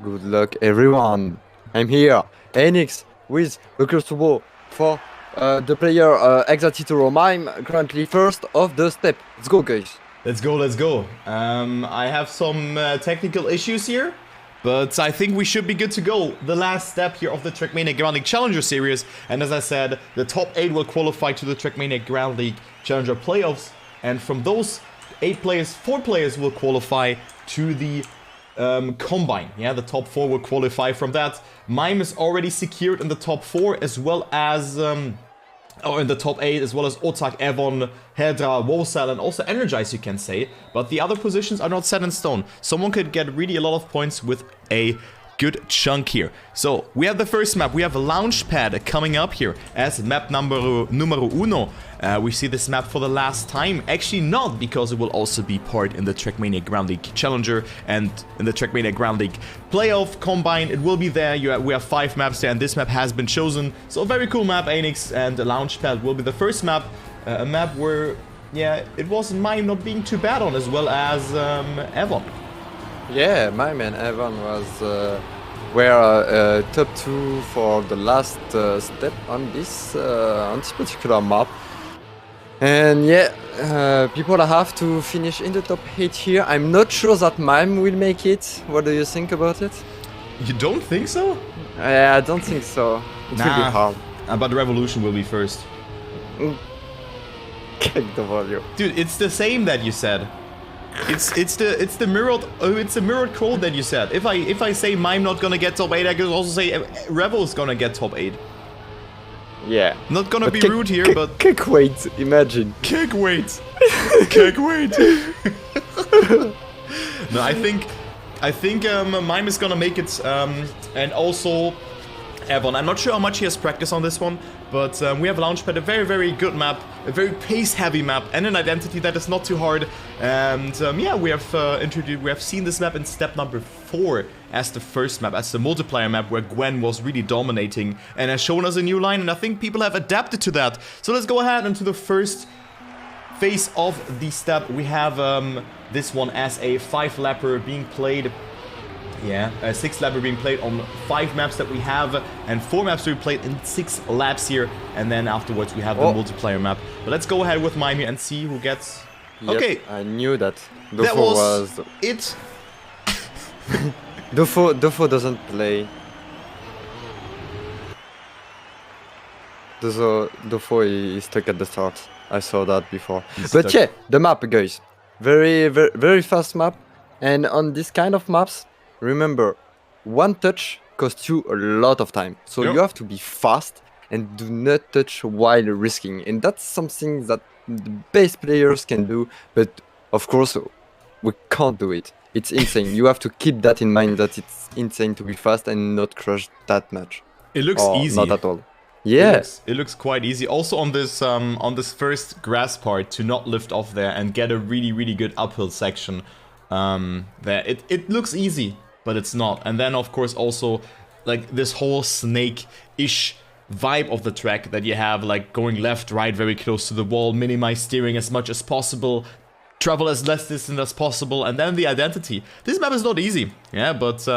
Good luck, everyone. I'm here, Aynyx, with LuckersTurbo for the player Exalty Tauro. Mime currently first of the step. Let's go, guys. Let's go. I have some technical issues here, but I think we should be good to go. The last step here of the Trackmania Grandleague Challenger Series, and as I said, the top 8 will qualify to the Trackmania Grandleague Challenger playoffs, and from those 8 players, 4 players will qualify to the combine. Yeah, the top 4 will qualify from that. Mime is already secured in the top 4, as well as in the top 8, as well as Otak, Evon, Hedra, Wosal, and also Energize, you can say. But the other positions are not set in stone. Someone could get really a lot of points with a good chunk here. So we have the first map. We have Launchpad coming up here as map numero uno. We see this map for the last time. Actually not, because it will also be part in the Trackmania Grandleague Challenger and in the Trackmania Grandleague Playoff Combine. It will be there. We have 5 maps there, and this map has been chosen. So a very cool map, Aynyx, and the Launchpad will be the first map. A map where, yeah, it was Mime not being too bad on, as well as Evon. Yeah, Mime and Evan were top 2 for the last step on this particular map. And yeah, people have to finish in the top 8 here. I'm not sure that Mime will make it. What do you think about it? You don't think so? I don't think so. It will be hard. But the Revolution will be first. Kick the volume. Dude, it's the same that you said. It's the mirrored code that you said. If I say Mime not gonna get top 8, I could also say Revel's gonna get top 8. Yeah. Not gonna be rude here, but kick weight, imagine. Kick weight. Kick weight. No, I think Mime is gonna make it, and also Evon. I'm not sure how much he has practice on this one, but we have Launchpad, a very, very good map, a very pace-heavy map, and an identity that is not too hard. And yeah, we have seen this map in step number 4 as the first map, as the multiplayer map, where Gwen was really dominating and has shown us a new line, and I think people have adapted to that. So let's go ahead into the first phase of the step. We have this one as a 5-lapper being played. Yeah, a 6-lapper being played on 5 maps that we have, and 4 maps to be played in 6 laps here, and then afterwards we have the multiplayer map. But let's go ahead with Mime here and see who gets... Yep, okay. I knew that. That was it. Dofo doesn't play. Dofo is stuck at the start. I saw that before. But yeah, the map, guys. Very, very, very fast map. And on this kind of maps, remember, one touch costs you a lot of time. So you have to be fast and do not touch while risking. And that's something that the best players can do. But of course, we can't do it. It's insane. You have to keep that in mind, that it's insane to be fast and not crush that much. It looks easy. Not at all. Yeah. It looks quite easy. Also on this first grass part, to not lift off there and get a really, really good uphill section. There. It looks easy, but it's not. And then of course also like this whole snake-ish vibe of the track that you have, like going left, right, very close to the wall, minimize steering as much as possible, travel as less distance as possible, and then the identity. This map is not easy, yeah, but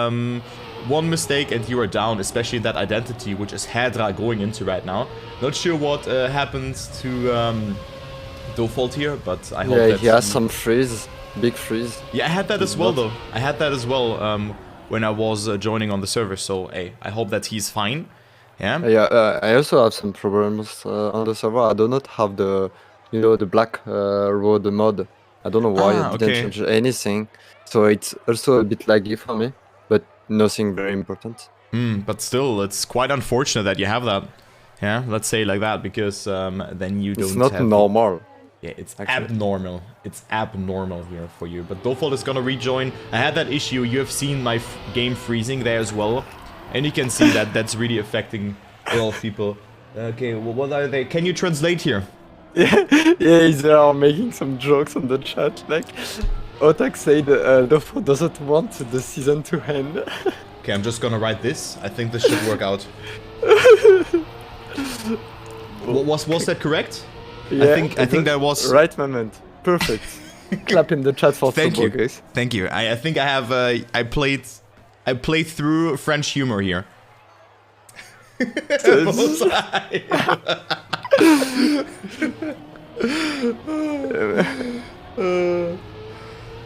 one mistake and you are down, especially that identity, which is Hedra going into right now. Not sure what happens to Default here, but I hope that... he has some freeze. Big freeze. Yeah, I had that as well, though. I had that as well when I was joining on the server. So, hey, I hope that he's fine. Yeah. Yeah. I also have some problems on the server. I do not have the, the black road mod. I don't know why it didn't change anything. So it's also a bit laggy for me, but nothing very important. But still, it's quite unfortunate that you have that. Yeah, let's say like that, because then you don't. It's not normal. Yeah, it's abnormal. It's abnormal here for you. But Default is gonna rejoin. I had that issue. You have seen my game freezing there as well. And you can see that that's really affecting a lot of people. Okay, well, what are they? Can you translate here? Yeah, they are making some jokes on the chat. Like, Otak said Default doesn't want the season to end. Okay, I'm just gonna write this. I think this should work out. Was that correct? Yeah, I think that was right moment. Perfect. Clap in the chat for Thank you, guys. Thank you. I think I have I played I play through French humor here.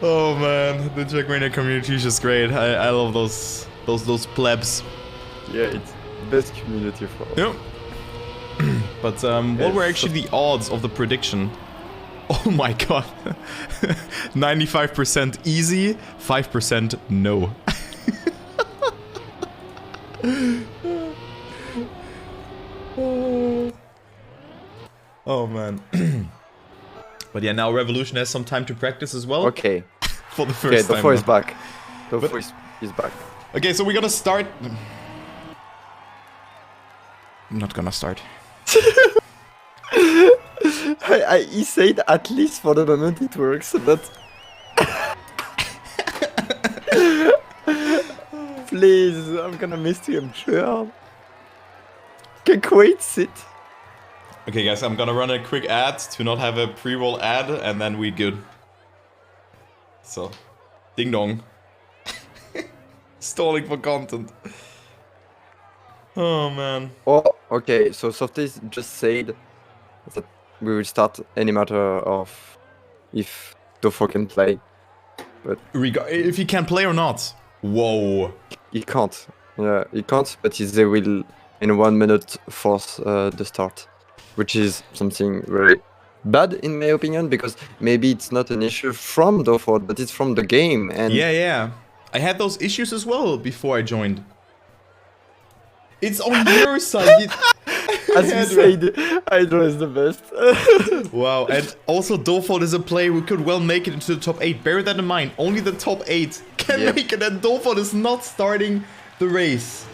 Oh man, the Trackmania community is just great. I love those plebs. Yeah, it's best community for. Yep. But what were actually the odds of the prediction? Oh my god. 95% easy, 5% no. Oh man. But yeah, now Revolution has some time to practice as well. Okay. For the first time. Okay, Dofo is back. Dofo is back. Okay, so we're gonna start. I'm not gonna start. He said at least for the moment it works, but please, I'm gonna miss you, I'm sure. Can quite sit. Okay guys, I'm gonna run a quick ad to not have a pre-roll ad and then we're good. So, ding dong. Stalling for content. Oh man. Oh, okay, so Softies just said that we will start any matter of if Dofo can play. But if he can play or not. Whoa. he can't. Yeah, he can't, but they will in 1 minute force the start. Which is something very bad in my opinion, because maybe it's not an issue from Dofo, but it's from the game. And yeah. I had those issues as well before I joined. It's on your side. As you said, Hydra is the best. Wow, and also Dofo is a player who could well make it into the top 8. Bear that in mind. Only the top 8 can make it, and Dofo is not starting the race.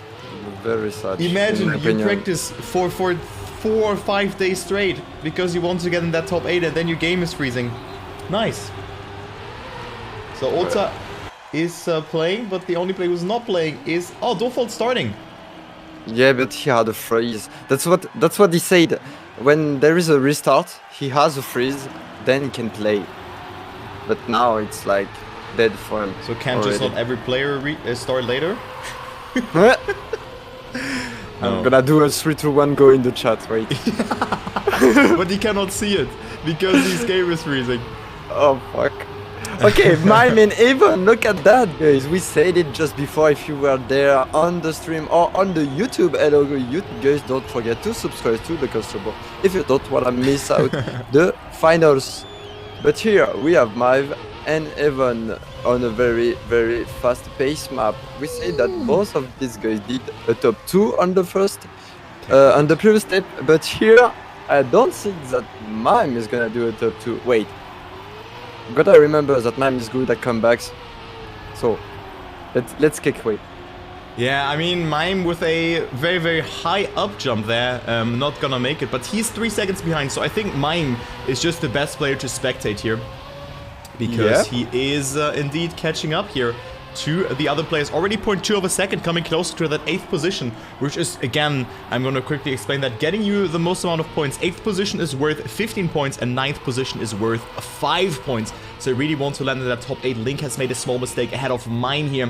Very sad. Imagine you practice for 4 or 5 days straight because you want to get in that top 8 and then your game is freezing. Nice. So Ota is playing, but the only player who's not playing is... Oh, Dofo starting. Yeah, but he had a freeze. That's what he said. When there is a restart, he has a freeze, then he can play. But now it's like dead for him. So can't just not every player start later? I'm gonna do a 3-2-1 go in the chat, wait. But he cannot see it, because his game is freezing. Oh fuck. Okay, Mime and Evan, look at that, guys. We said it just before. If you were there on the stream or on the YouTube, hello YouTube guys, don't forget to subscribe to LuckersTurbo if you don't wanna miss out the finals. But here we have Mime and Evan on a very, very fast pace map. We say that both of these guys did a top 2 on the first, on the previous step, but here I don't think that Mime is gonna do a top 2. Wait. Gotta remember that Mime is good at comebacks, so let's kick away. Yeah, I mean, Mime with a very, very high up jump there, not gonna make it, but he's 3 seconds behind, so I think Mime is just the best player to spectate here. Because he is indeed catching up here to the other players. Already 0.2 of a second, coming closer to that 8th position, which is, again, I'm going to quickly explain that, getting you the most amount of points. 8th position is worth 15 points and 9th position is worth 5 points. So you really want to land in that top 8. Link has made a small mistake ahead of Mime here.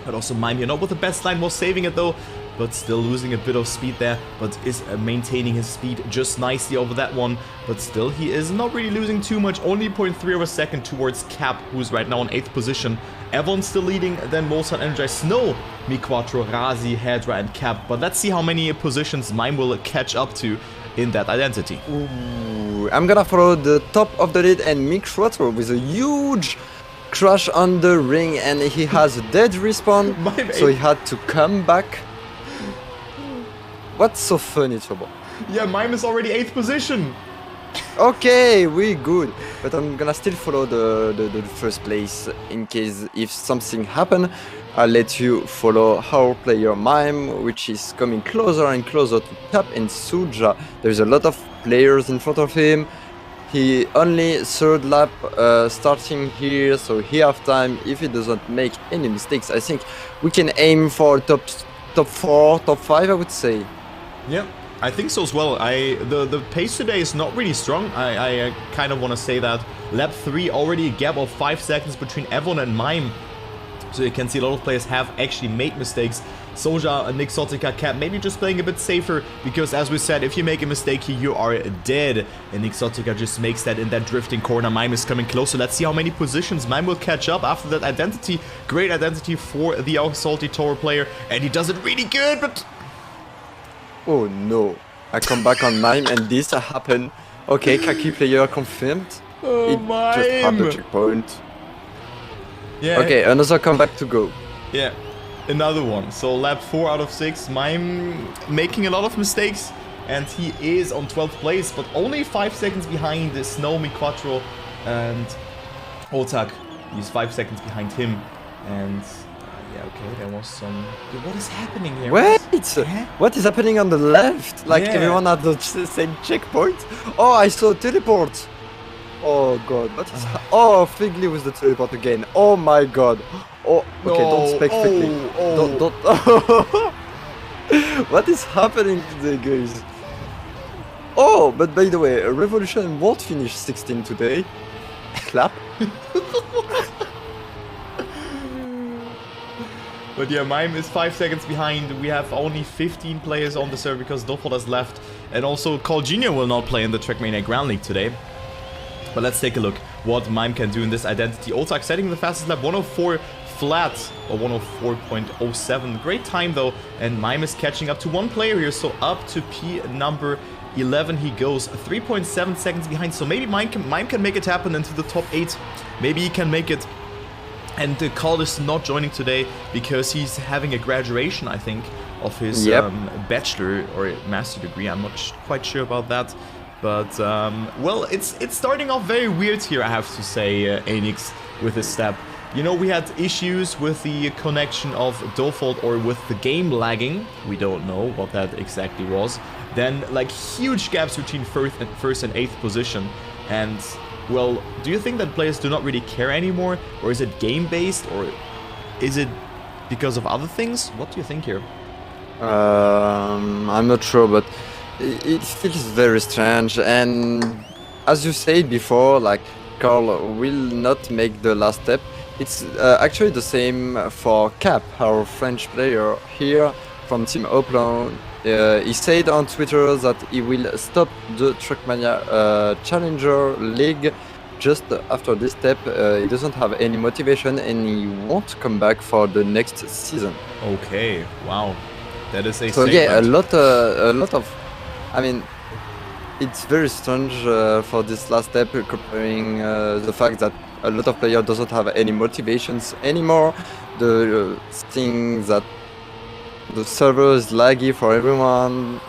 But also Mime here, not with the best line, was saving it though, but still losing a bit of speed there, but is maintaining his speed just nicely over that one. But still, he is not really losing too much, only 0.3 of a second towards Cap, who's right now in 8th position. Evon's still leading, then Mozart, Energize, Snow, Mi4, Razi, Hedra, and Cap. But let's see how many positions Mime will catch up to in that identity. Ooh, I'm gonna follow the top of the lead and Mi4 with a huge crash on the ring, and he has a dead respawn, so he had to come back. What's so funny, Turbo? Yeah, Mime is already 8th position. Okay, we good. But I'm gonna still follow the first place in case if something happen. I'll let you follow our player Mime, which is coming closer and closer to Tap and Suja. There's a lot of players in front of him. He only 3rd lap starting here, so he have time. If he doesn't make any mistakes, I think we can aim for top 4, top 5, I would say. Yeah, I think so as well. The pace today is not really strong. I kind of want to say that. Lap 3, already a gap of 5 seconds between Evon and Mime. So you can see a lot of players have actually made mistakes. Soja and Exotica Cat maybe just playing a bit safer, because as we said, if you make a mistake here, you are dead. And Exotica just makes that in that drifting corner. Mime is coming closer. Let's see how many positions Mime will catch up after that identity. Great identity for the Exalty Tauro player, and he does it really good, but... Oh no, I come back on Mime and this happened. Okay, Kaki player confirmed. Oh, it Mime! just had the checkpoint. Yeah. Okay, another comeback to go. Yeah, another one. So lap 4 out of 6, Mime making a lot of mistakes, and he is on 12th place, but only 5 seconds behind the Snowmi Quattro and Otak. He's 5 seconds behind him, and yeah, okay, there was some... What is happening here? Wait, Huh? what is happening on the left? Like Yeah. everyone at the same checkpoint? Oh, I saw teleport. Oh god, what is... Oh, Figley with the teleport again. Oh my god. Oh, okay, don't spec Figley. Don't... What is happening today, guys? Oh, but by the way, Revolution won't finish 16 today. Clap. But yeah, Mime is 5 seconds behind. We have only 15 players on the server because Dofol has left. And also, Call Jr. will not play in the Trackmania Grandleague today. But let's take a look what Mime can do in this identity. Otak setting the fastest lap, 104 flat, or 104.07. Great time though, and Mime is catching up to one player here, so up to P number 11 he goes, 3.7 seconds behind. So maybe Mime can make it happen into the top 8. Maybe he can make it. And Call is not joining today because he's having a graduation, I think, of his bachelor or master degree. I'm not quite sure about that. But, well, it's starting off very weird here, I have to say, Aynyx, with this step. You know, we had issues with the connection of Dofol or with the game lagging. We don't know what that exactly was. Then, like, huge gaps between first and 8th position. And, well, do you think that players do not really care anymore? Or is it game-based? Or is it because of other things? What do you think here? I'm not sure, but... It feels very strange, and as you said before, like Carl will not make the last step. It's actually the same for Cap, our French player here from Team Oplon. He said on Twitter that he will stop the Trackmania Challenger League just after this step. He doesn't have any motivation and he won't come back for the next season. Okay, wow, that is a so statement. yeah, a lot of. I mean, it's very strange for this last step, comparing the fact that a lot of players doesn't have any motivations anymore. The thing that the server is laggy for everyone,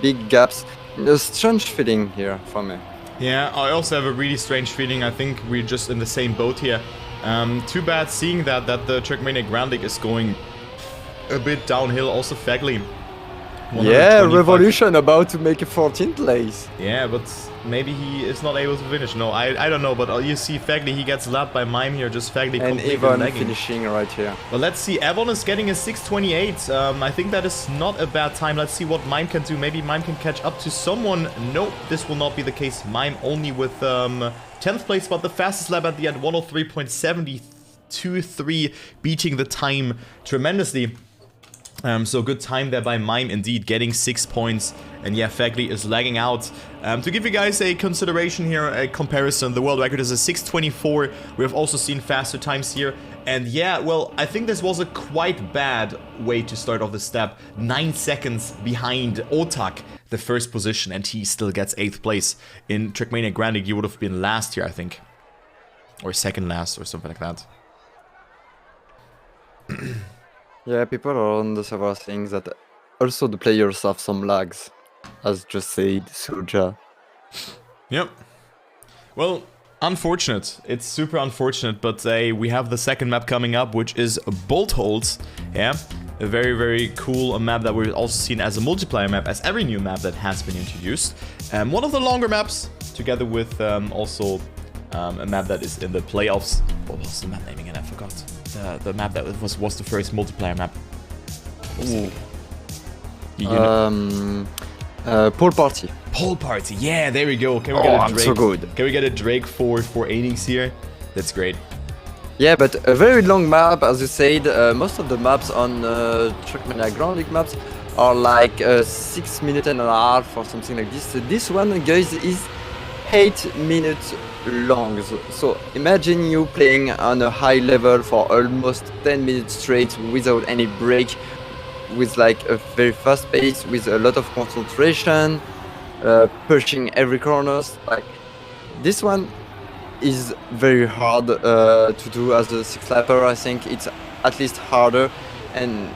big gaps. A strange feeling here for me. Yeah, I also have a really strange feeling. I think we're just in the same boat here. Too bad seeing that the Trackmania Grandleague is going a bit downhill. Also, Fagley. Yeah, Revolution about to make a 14th place. Yeah, but maybe he is not able to finish. No, I don't know, but you see Fagley, he gets lapped by Mime here, just Fagley and completely Evan lagging. Finishing right here. Well, let's see, Avon is getting a 6:28. I think that is not a bad time. Let's see what Mime can do. Maybe Mime can catch up to someone. Nope, this will not be the case. Mime only with 10th place, but the fastest lap at the end, 103.723, beating the time tremendously. So good time there by Mime indeed, getting 6 points. And yeah, Fagley is lagging out. To give you guys a consideration here, a comparison, the world record is a 6:24. We have also seen faster times here. And yeah, well, I think this was a quite bad way to start off the step. 9 seconds behind Otak, the first position, and he still gets 8th place. In Trackmania Grandleague, you would have been last here, I think. Or second last, or something like that. Yeah, people are on the server saying that also the players have some lags, as just said Soja. Yep. Well, unfortunate. It's super unfortunate, but we have the second map coming up, which is Bolt Holes. Yeah, a very, very cool map that we've also seen as a multiplayer map, as every new map that has been introduced. One of the longer maps, together with also a map that is in the playoffs. What was the map name again? I forgot. The map that was the first multiplayer map. Pool Party. Pool Party, yeah, there we go. Can we get a Drake? So good. Can we get a Drake for Aynyx here? That's great. Yeah, but a very long map, as you said. Most of the maps on Trackmania Grandleague maps are like 6 minutes and a half or something like this. This one, guys, is 8 minutes long. So imagine you playing on a high level for almost 10 minutes straight without any break, with like a very fast pace, with a lot of concentration, pushing every corners. Like this one is very hard to do as a six-lapper. I think it's at least harder, and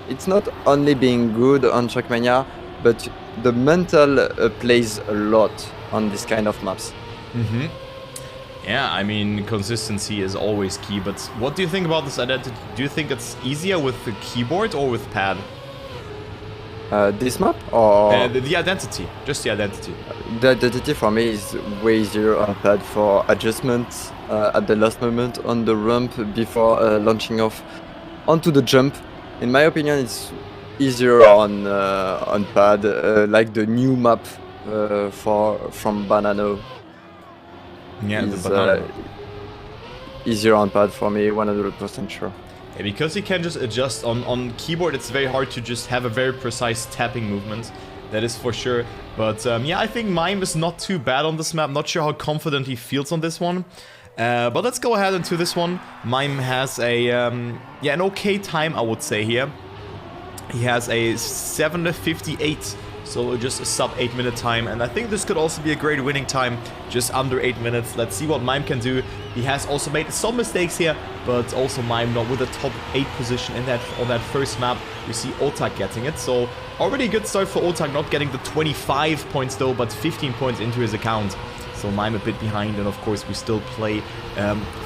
it's not only being good on Trackmania, but the mental plays a lot on this kind of maps. Yeah, I mean, consistency is always key, but what do you think about this identity? Do you think it's easier with the keyboard or with pad? This map, or the identity, just the identity. The identity for me is way easier on pad for adjustments at the last moment on the ramp before launching off onto the jump. In my opinion, it's easier on pad, like the new map from Banano. Yeah, is the banana. Easier on pad for me, 100% sure. Yeah, because you can just adjust on keyboard, it's very hard to just have a very precise tapping movement. That is for sure. But yeah, I think Mime is not too bad on this map. Not sure how confident he feels on this one. But let's go ahead into this one. Mime has a yeah, an okay time, I would say here. He has a 7:58. So just a sub 8 minute time, and I think this could also be a great winning time, just under 8 minutes. Let's see what Mime can do. He has also made some mistakes here, but also Mime not with a top 8 position in on that first map. We see Otak getting it, so already a good start for Otak, not getting the 25 points though, but 15 points into his account. So Mime a bit behind, and of course we still play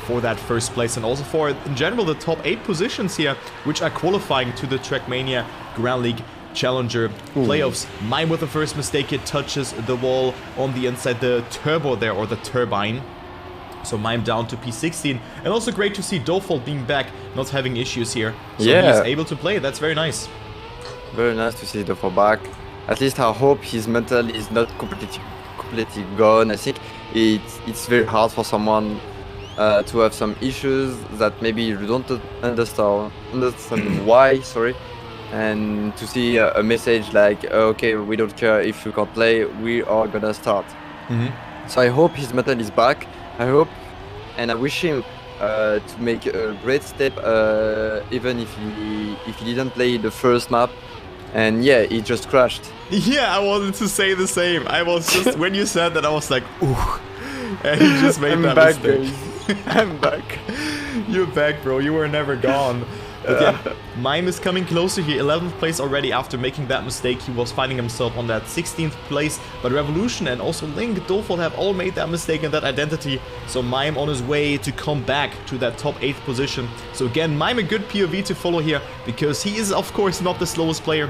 for that first place, and also for, in general, the top 8 positions here, which are qualifying to the Trackmania Grandleague Challenger playoffs. Mime with the first mistake, it touches the wall on the inside, the turbo there, or the turbine. So Mime down to P16, and also great to see Default being back, not having issues here. So he's able to play, that's very nice. Very nice to see Default back. At least I hope his mental is not completely gone. I think it's very hard for someone to have some issues that maybe you don't understand why, sorry. And to see a message like, okay, we don't care if you can't play, we are gonna start. So I hope his mental is back. I hope, and I wish him to make a great step, even if he didn't play the first map. And yeah, he just crashed. Yeah, I wanted to say the same. I was just, when you said that, I was like, ooh. And he just made that mistake. I'm back. You're back, bro. You were never gone. But yeah, Mime is coming closer here, 11th place already after making that mistake. He was finding himself on that 16th place, but Revolution and also Link, Default have all made that mistake in that identity. So Mime on his way to come back to that top 8th position. So again, Mime a good POV to follow here, because he is of course not the slowest player.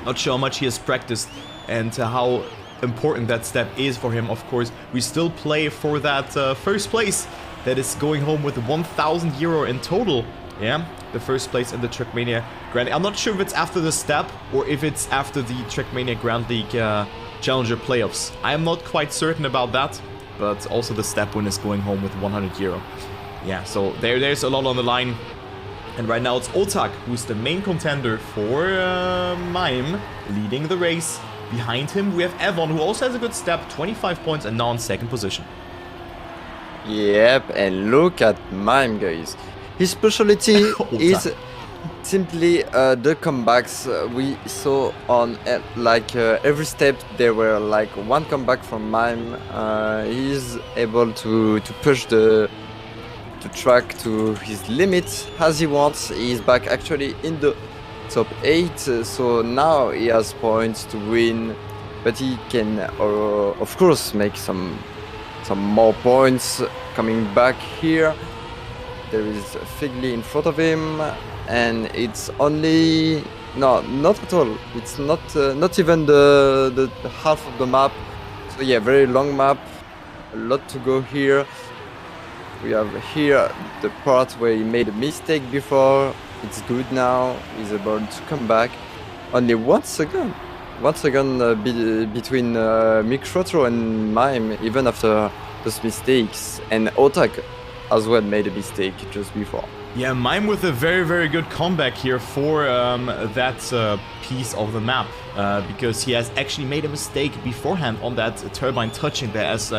Not sure how much he has practiced and how important that step is for him. Of course, we still play for that first place that is going home with 1,000 euro in total. Yeah, the first place in the Trackmania Grand. I'm not sure if it's after the step or if it's after the Trackmania Grandleague Challenger playoffs. I am not quite certain about that, but also the step win is going home with 100 euro. Yeah, so there's a lot on the line. And right now it's Otak who's the main contender for Mime, leading the race. Behind him we have Evon, who also has a good step, 25 points, and now in second position. Yep, and look at Mime, guys. His specialty is simply the comebacks. We saw on every step there were like one comeback from Mime. He's able to push the track to his limits as he wants. He's back actually in the top 8, so now he has points to win, but he can of course make some more points coming back here. There is Figly in front of him, and it's only not at all. It's not even the half of the map. So yeah, very long map, a lot to go here. We have here the part where he made a mistake before. It's good now. He's able to come back. Only 1 second. 1 second between Microtro and Mime, even after those mistakes. And Otak as well made a mistake just before. Yeah, Mime with a very, very good comeback here for that piece of the map. Because he has actually made a mistake beforehand on that turbine touching there, as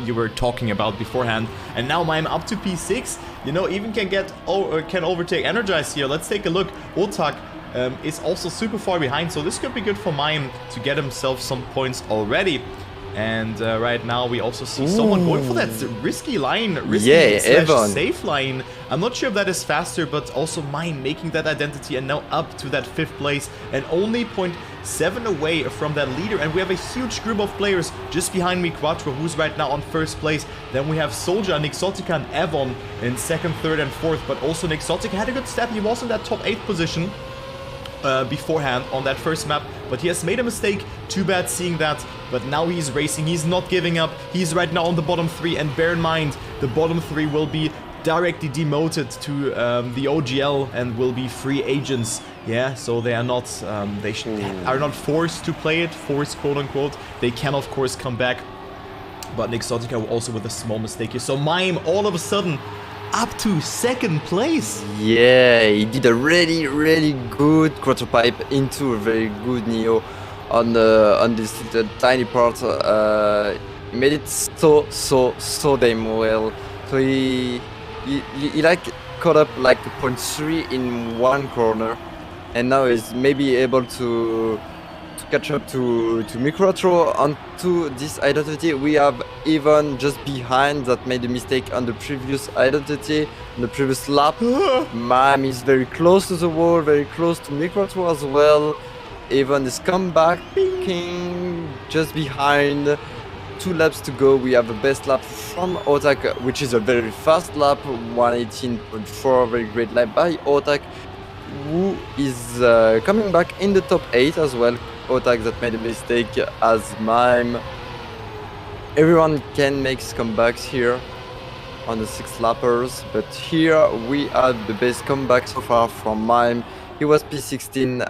you were talking about beforehand. And now Mime up to P6, you know, even can overtake Energize here. Let's take a look. Otak is also super far behind, so this could be good for Mime to get himself some points already. And right now we also see someone going for that risky line, safe line. I'm not sure if that is faster, but also Mime making that identity and now up to that 5th place and only 0.7 away from that leader. And we have a huge group of players just behind me, Quattro, who's right now on 1st place. Then we have Soldier, Nixotica and Evon in 2nd, 3rd and 4th, but also Nixotica had a good step. He was in that top 8th position beforehand on that first map, but he has made a mistake. Too bad seeing that, but now he's racing. He's not giving up. He's right now on the bottom 3, and bear in mind, the bottom 3 will be directly demoted to the OGL and will be free agents. Yeah, so they are not are not forced to play it, forced quote unquote. They can of course come back, but Nixotica also with a small mistake here. So Mime all of a sudden up to 2nd place. Yeah, he did a really good quarter pipe into a very good Neo on this tiny part. He made it so damn well. So he like caught up like 0.3 in one corner, and now he's maybe able to catch up to Microtro onto this identity. We have even just behind that made a mistake on the previous identity, on the previous lap. Mime is very close to the wall, very close to Microtro as well. Even is comebacking just behind. 2 laps to go. We have the best lap from Otak, which is a very fast lap, 118.4, very great lap by Otak, who is coming back in the top 8 as well. Otak that made a mistake as Mime. Everyone can make comebacks here on the 6 lappers, but here we had the best comeback so far from Mime. He was P16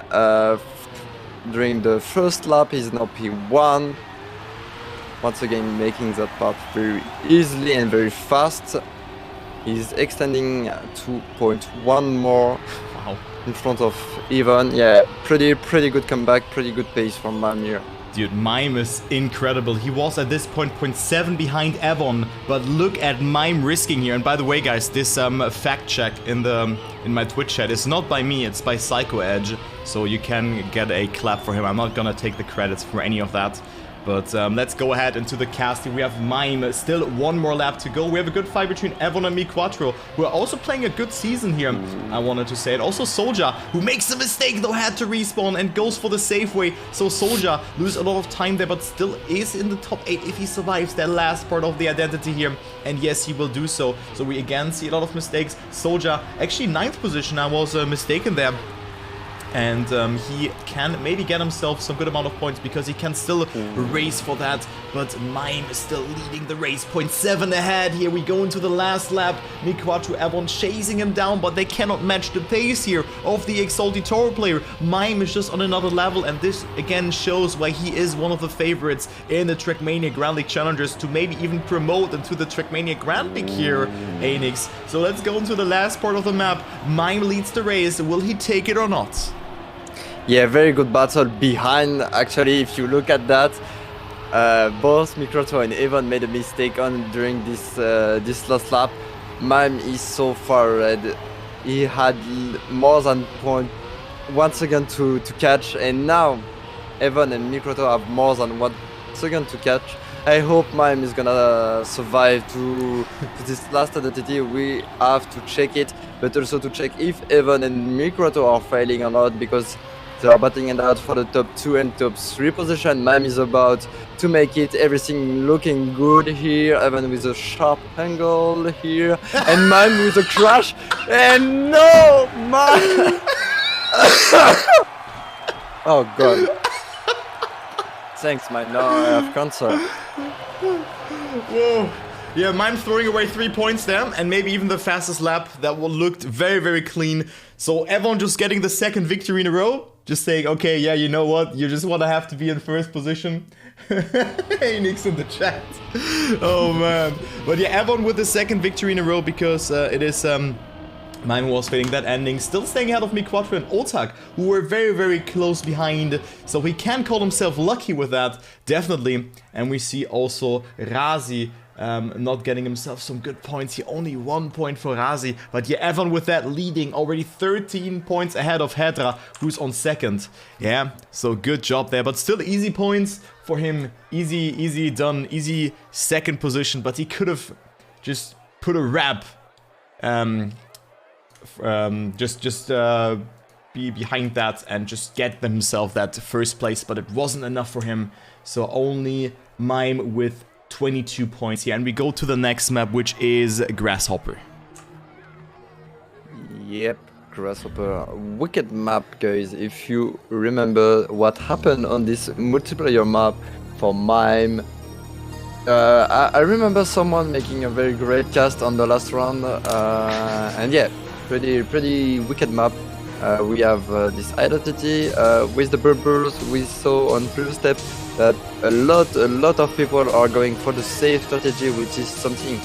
during the first lap, he's now P1. Once again making that part very easily and very fast. He's extending 2.1 more. Wow. In front of Ivan. Yeah, pretty good comeback, pretty good pace from Mime here. Dude, Mime is incredible. He was at this point 0.7 behind Evon, but look at Mime risking here. And by the way, guys, this fact check in my Twitch chat is not by me, it's by Psycho Edge. So you can get a clap for him. I'm not gonna take the credits for any of that. But let's go ahead into the casting. We have Mime, still 1 more lap to go. We have a good fight between Evon and me, Quattro, who are also playing a good season here, I wanted to say it. Also Soldier, who makes a mistake though, had to respawn and goes for the safe way. So Soldier loses a lot of time there, but still is in the top 8 if he survives that last part of the identity here. And yes, he will do so. So we again see a lot of mistakes. Soldier, actually 9th position, I was mistaken there. And he can maybe get himself some good amount of points because he can still race for that. But Mime is still leading the race, 0.7 ahead. Here we go into the last lap. Miquattro, Evon chasing him down, but they cannot match the pace here of the Exalty Tauro player. Mime is just on another level, and this again shows why he is one of the favorites in the Trackmania Grandleague Challengers to maybe even promote into the Trackmania Grandleague here, Aynyx. So let's go into the last part of the map. Mime leads the race. Will he take it or not? Yeah, very good battle behind. Actually, if you look at that, both Microtro and Evon made a mistake during this last lap. Mime is so far ahead. He had more than point once again to catch, and now Evon and Microtro have more than 1 second to catch. I hope Mime is gonna survive to this last identity. We have to check it, but also to check if Evon and Microtro are failing or not, because they are battling it out for the top 2 and top 3 position. Mime is about to make it, everything looking good here, even with a sharp angle here, and Mime with a crash, and no, Mime! Oh god. Thanks, Mime, now I have cancer. Whoa. Yeah, Mime throwing away 3 points there, and maybe even the fastest lap. That one looked very, very clean. So everyone just getting the second victory in a row. Just saying, okay, yeah, you know what? You just want to have to be in first position. Aynyx in the chat. Oh, man. But yeah, everyone with the second victory in a row because it is... Mime was fading that ending, still staying ahead of me, Quattro and Otak, who were very, very close behind. So he can call himself lucky with that, definitely. And we see also Razi not getting himself some good points here. Only 1 point for Razi. But yeah, Evan with that leading, already 13 points ahead of Hedra, who's on second. Yeah, so good job there. But still easy points for him. Easy done, easy second position. But he could have just put a wrap. Be behind that and just get himself that first place, but it wasn't enough for him. So only Mime with 22 points here, and we go to the next map, which is Grasshopper. Yep, Grasshopper, wicked map, guys. If you remember what happened on this multiplayer map for Mime, I remember someone making a very great cast on the last round, and yeah. Pretty wicked map. We have this identity with the bubbles. We saw on previous step that a lot of people are going for the safe strategy, which is something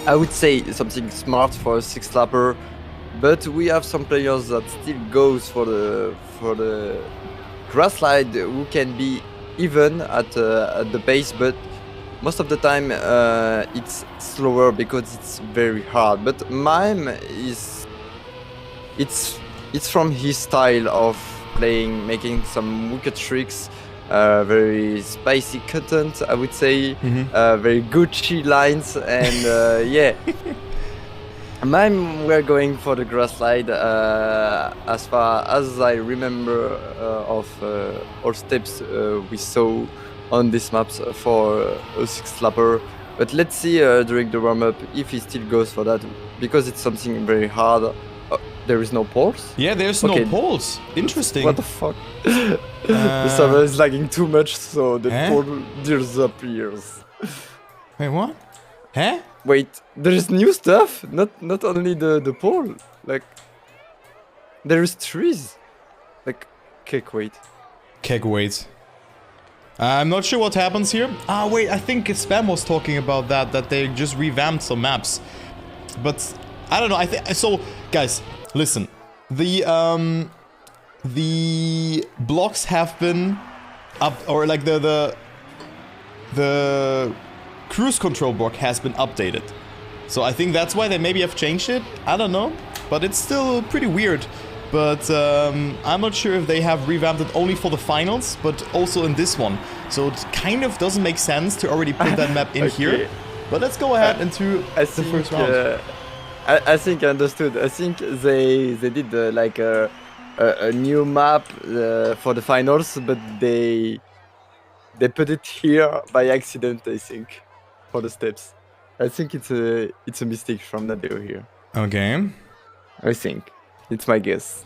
I would say something smart for a 6-lapper. But we have some players that still goes for the grass slide who can be even at the pace, but most of the time it's slower because it's very hard. But Mime is it's from his style of playing, making some wicked tricks, very spicy content, I would say, very Gucci lines, and yeah. Mime, we're going for the grass slide. As far as I remember of all steps we saw on these maps for a 6-lapper. But let's see during the warm-up if he still goes for that, because it's something very hard. There is no pulse? Yeah, there's no pulse. Interesting. What the fuck? The server is lagging too much, so the pole disappears. Wait, what? Huh? Wait, there is new stuff? Not only the pole. Like, there is trees. Like, keg weight. Keg weight. I'm not sure what happens here. Ah, wait, I think Spam was talking about that they just revamped some maps. But, I don't know, I think... So, guys, listen. The blocks have been up, or like the cruise control block has been updated. So I think that's why they maybe have changed it. I don't know, but it's still pretty weird. But I'm not sure if they have revamped it only for the finals, but also in this one. So it kind of doesn't make sense to already put that map in here. But let's go ahead into the first round. I think I understood. I think they did like a new map for the finals, but they put it here by accident, I think, for the steps. I think it's a mistake from Nadeo here. Okay. I think. It's my guess.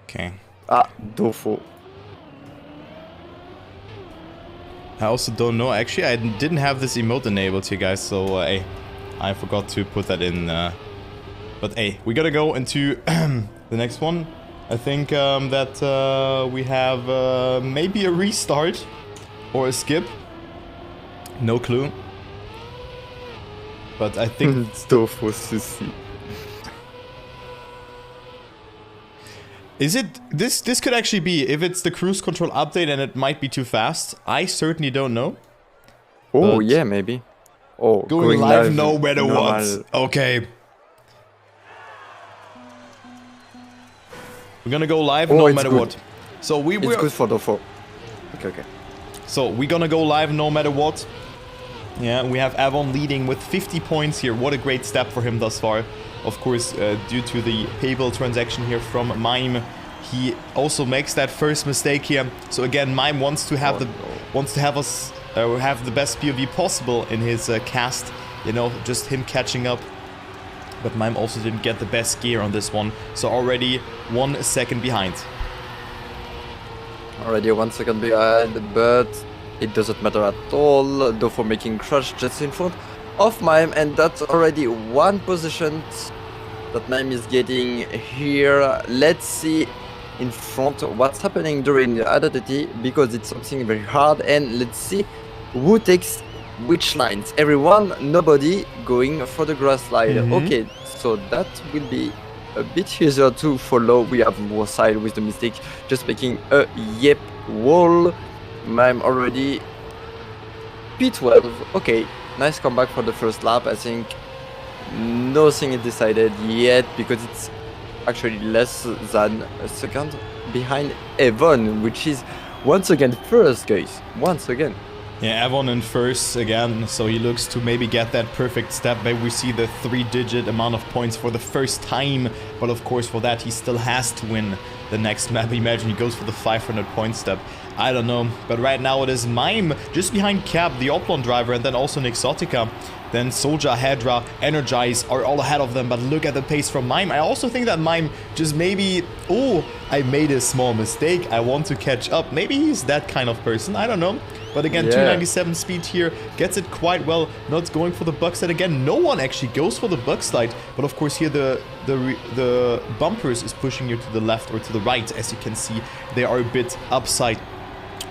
Okay. Ah, Dofo. I also don't know. Actually, I didn't have this emote enabled here, guys, so hey, I forgot to put that in. But hey, we gotta go into the next one. I think that we have maybe a restart or a skip. No clue. But I think it's Dofo Susi. Is it this could actually be, if it's the cruise control update and it might be too fast. I certainly don't know. Oh yeah, maybe. Oh, going live no matter what. Okay. We're gonna go live no matter what. So we're good for Dofo. Okay. So we're gonna go live no matter what. Yeah, we have Avon leading with 50 points here. What a great step for him thus far. Of course, due to the PayPal transaction here from Mime, he also makes that first mistake here. So again, Mime wants to have have the best PoV possible in his cast. You know, just him catching up. But Mime also didn't get the best gear on this one. So already 1 second behind. Already 1 second behind, but it doesn't matter at all. Dofo making crash just in front of Mime, and that's already one position that Mime is getting here. Let's see in front what's happening during the identity, because it's something very hard, and let's see who takes which lines. Everyone, nobody going for the grass slide. Okay, so that will be a bit easier to follow. We have more side with the mistake, just making a yep wall. Mime already P12. Okay, nice comeback for the first lap. I think nothing is decided yet, because it's actually less than a second behind Evan, which is once again first, guys. Once again. Yeah, Evan in first again, so he looks to maybe get that perfect step. Maybe we see the 3-digit amount of points for the first time, but of course for that he still has to win the next map. Imagine he goes for the 500 point step. I don't know, but right now it is Mime just behind Cap, the Oplon driver, and then also Exotica. Then Soldier, Hedra, Energize are all ahead of them, but look at the pace from Mime. I also think that Mime just maybe, oh, I made a small mistake, I want to catch up. Maybe he's that kind of person, I don't know. But again, 297 speed here, gets it quite well, not going for the bug slide again. No one actually goes for the bug slide, but of course here the bumpers is pushing you to the left or to the right. As you can see, they are a bit upside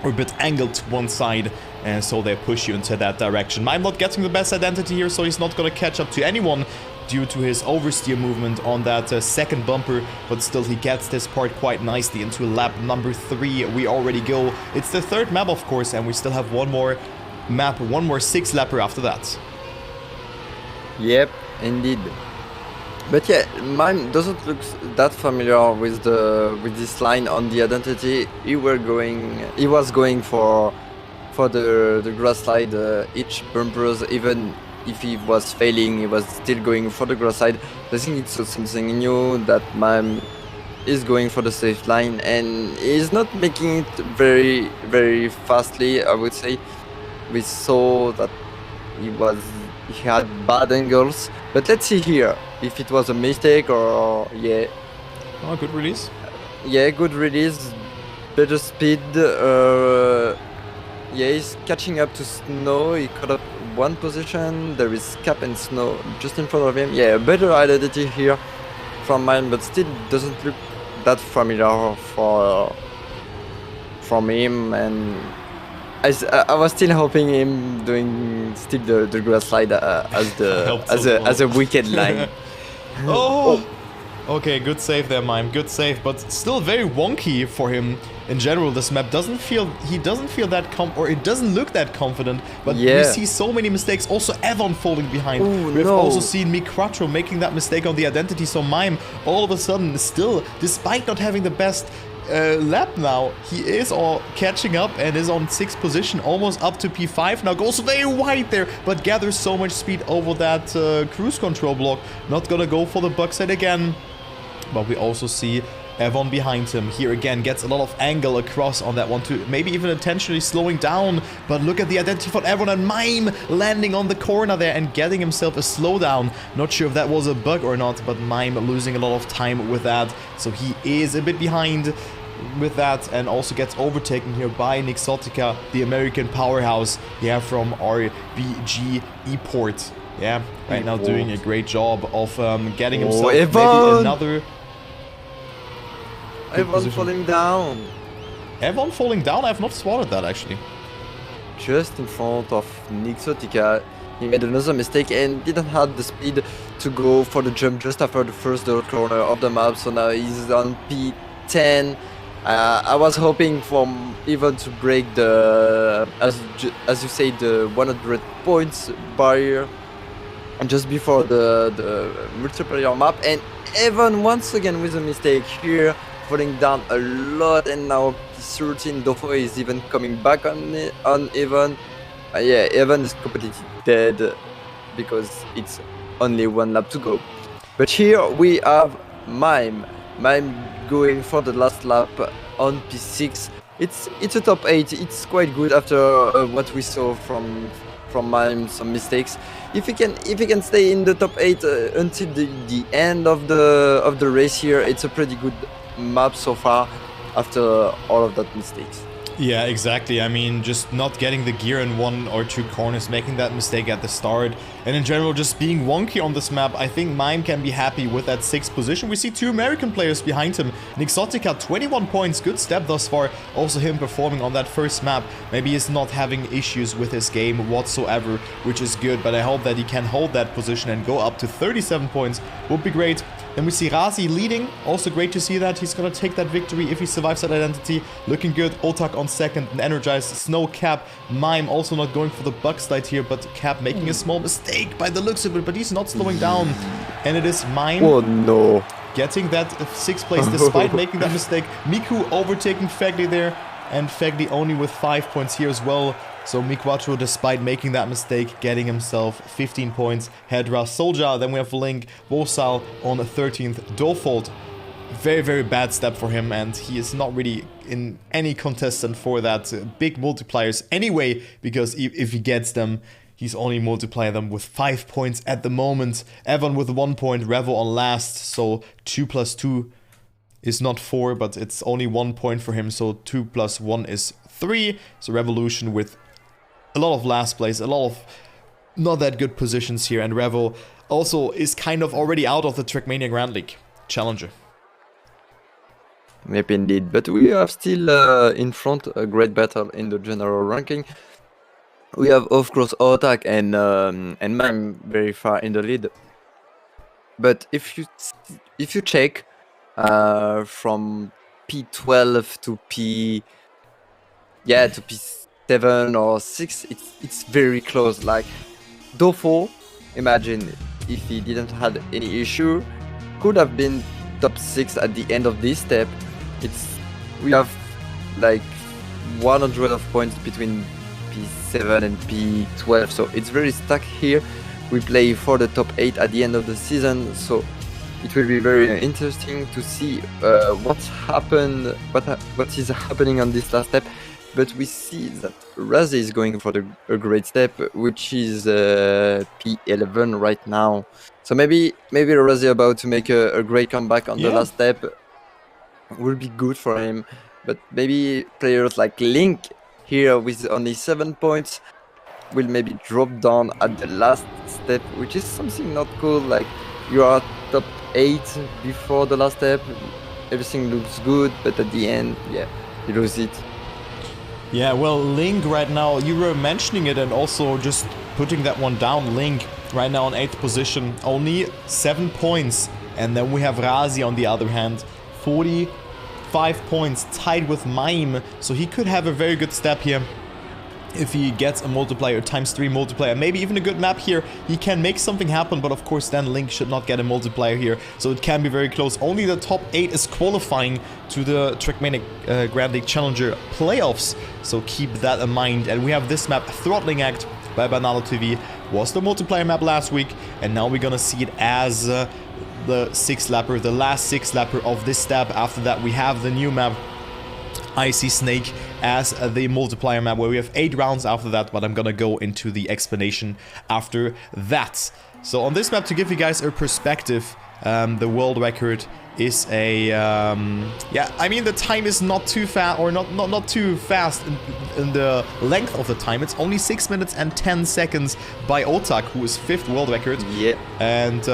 or a bit angled to one side, and so they push you into that direction. Mime not getting the best identity here, so he's not going to catch up to anyone due to his oversteer movement on that second bumper, but still he gets this part quite nicely into lap number 3. We already go. It's the third map, of course, and we still have one more map, one more 6-lapper after that. Yep, indeed. But yeah, Mime doesn't look that familiar with this line on the identity. He was going for the grass slide each bumpers, even if he was failing, he was still going for the grass slide. I think it's something new that Mime is going for the safe line, and he's not making it very, very fastly, I would say. We saw that he had bad angles, but let's see here if it was a mistake or yeah. Oh, good release. Yeah, good release, better speed. Yeah, he's catching up to Snow. He caught up one position. There is Cap and Snow just in front of him. Yeah, better identity here from Mime, but still doesn't look that familiar from him. And I was still hoping him doing still the grass slide as a wicked line. Oh. Okay, good save there, Mime. Good save, but still very wonky for him in general. This map doesn't feel that it doesn't look that confident. But we see so many mistakes. Also, Evan falling behind. Ooh, We've also seen Mi4 making that mistake on the identity. So Mime, all of a sudden, still, despite not having the best lap now, he is all catching up and is on 6th position, almost up to P5. Now goes very wide there, but gathers so much speed over that cruise control block. Not gonna go for the bug set again. But we also see Evan behind him. Here again, gets a lot of angle across on that one too. Maybe even intentionally slowing down. But look at the identity for Evan, and Mime landing on the corner there and getting himself a slowdown. Not sure if that was a bug or not, but Mime losing a lot of time with that. So he is a bit behind with that, and also gets overtaken here by Exotica, the American powerhouse, from RBG ePort. Yeah, right now doing a great job of getting himself maybe another... Evan falling down. Evan falling down? I have not spotted that actually. Just in front of Exotica. He made another mistake and didn't have the speed to go for the jump just after the first dirt corner of the map. So now he's on P10. I was hoping for Evan to break the, as you say, the 100 points barrier just before the multiplayer map. And Evan once again with a mistake here, falling down a lot, and now P13 Dofo is even coming back on Evan. Yeah, Evan is completely dead because it's only one lap to go. But here we have Mime going for the last lap on P6. It's a top 8. It's quite good after what we saw from Mime, some mistakes. If he can stay in the top 8 until the end of the race here, it's a pretty good map so far after all of that mistakes. Yeah, exactly. I mean, just not getting the gear in 1 or 2 corners, making that mistake at the start, and in general just being wonky on this map. I think Mime can be happy with that 6th position. We see 2 American players behind him. And Exotica, 21 points, good step thus far. Also him performing on that first map. Maybe he's not having issues with his game whatsoever, which is good, but I hope that he can hold that position and go up to 37 points. Would be great. Then we see Razi leading. Also great to see that. He's gonna take that victory if he survives that identity. Looking good. Otak on second and Energized. Snow, Cap, Mime also not going for the bug slide here, but Cap making a small mistake by the looks of it, but he's not slowing down. And it is Mime. Oh no. Getting that 6th place despite making that mistake. Miku overtaking Fegli there, and Fegli only with 5 points here as well. So Miquatro, despite making that mistake, getting himself 15 points. Hedra, Soldier, then we have Link, Bosal on the 13th. Dofold, very, very bad step for him, and he is not really in any contestant for that big multipliers anyway, because if he gets them, he's only multiplying them with 5 points at the moment. Evan with 1 point, Revo on last, so 2 plus 2 is not 4, but it's only 1 point for him, so 2 plus 1 is 3. So Revolution with a lot of last place, a lot of not that good positions here, and Revo also is kind of already out of the Trackmania Grandleague Challenger. Maybe indeed, but we are still in front, a great battle in the general ranking. We have, of course, Otak and Mime very far in the lead. But if you check from P12 to P7 or 6, it's very close. Like Dofo, imagine if he didn't had any issue, could have been top 6 at the end of this step. We have like 100 of points between P7 and P12, so it's very stuck here. We play for the top 8 at the end of the season, so it will be very interesting to see what is happening on this last step. But we see that Razi is going for a great step, which is P11 right now. So maybe Razi about to make a great comeback on the last step will be good for him. But maybe players like Link here with only 7 points will maybe drop down at the last step, which is something not cool. Like you are top 8 before the last step, everything looks good, but at the end, yeah, you lose it. Yeah, well, Link right now, you were mentioning it and also just putting that one down. Link right now on 8th position, only 7 points. And then we have Razi on the other hand, 45 points, tied with Mime. So he could have a very good step here. If he gets a multiplier, ×3 multiplier, maybe even a good map here, he can make something happen, but of course then Link should not get a multiplier here, so it can be very close. Only the top 8 is qualifying to the Trackmania Grandleague Challenger playoffs, so keep that in mind. And we have this map, Throttling Act by Banalo TV, was the multiplier map last week, and now we're gonna see it as the 6-lapper, the last 6-lapper of this step. After that we have the new map, Icy Snake, as the multiplier map, where we have 8 rounds after that, but I'm gonna go into the explanation after that. So on this map, to give you guys a perspective, the world record is a yeah, I mean the time is not too fast, or not too fast in the length of the time. It's only 6 minutes and 10 seconds by Otak, who is 5th world record. Yeah. And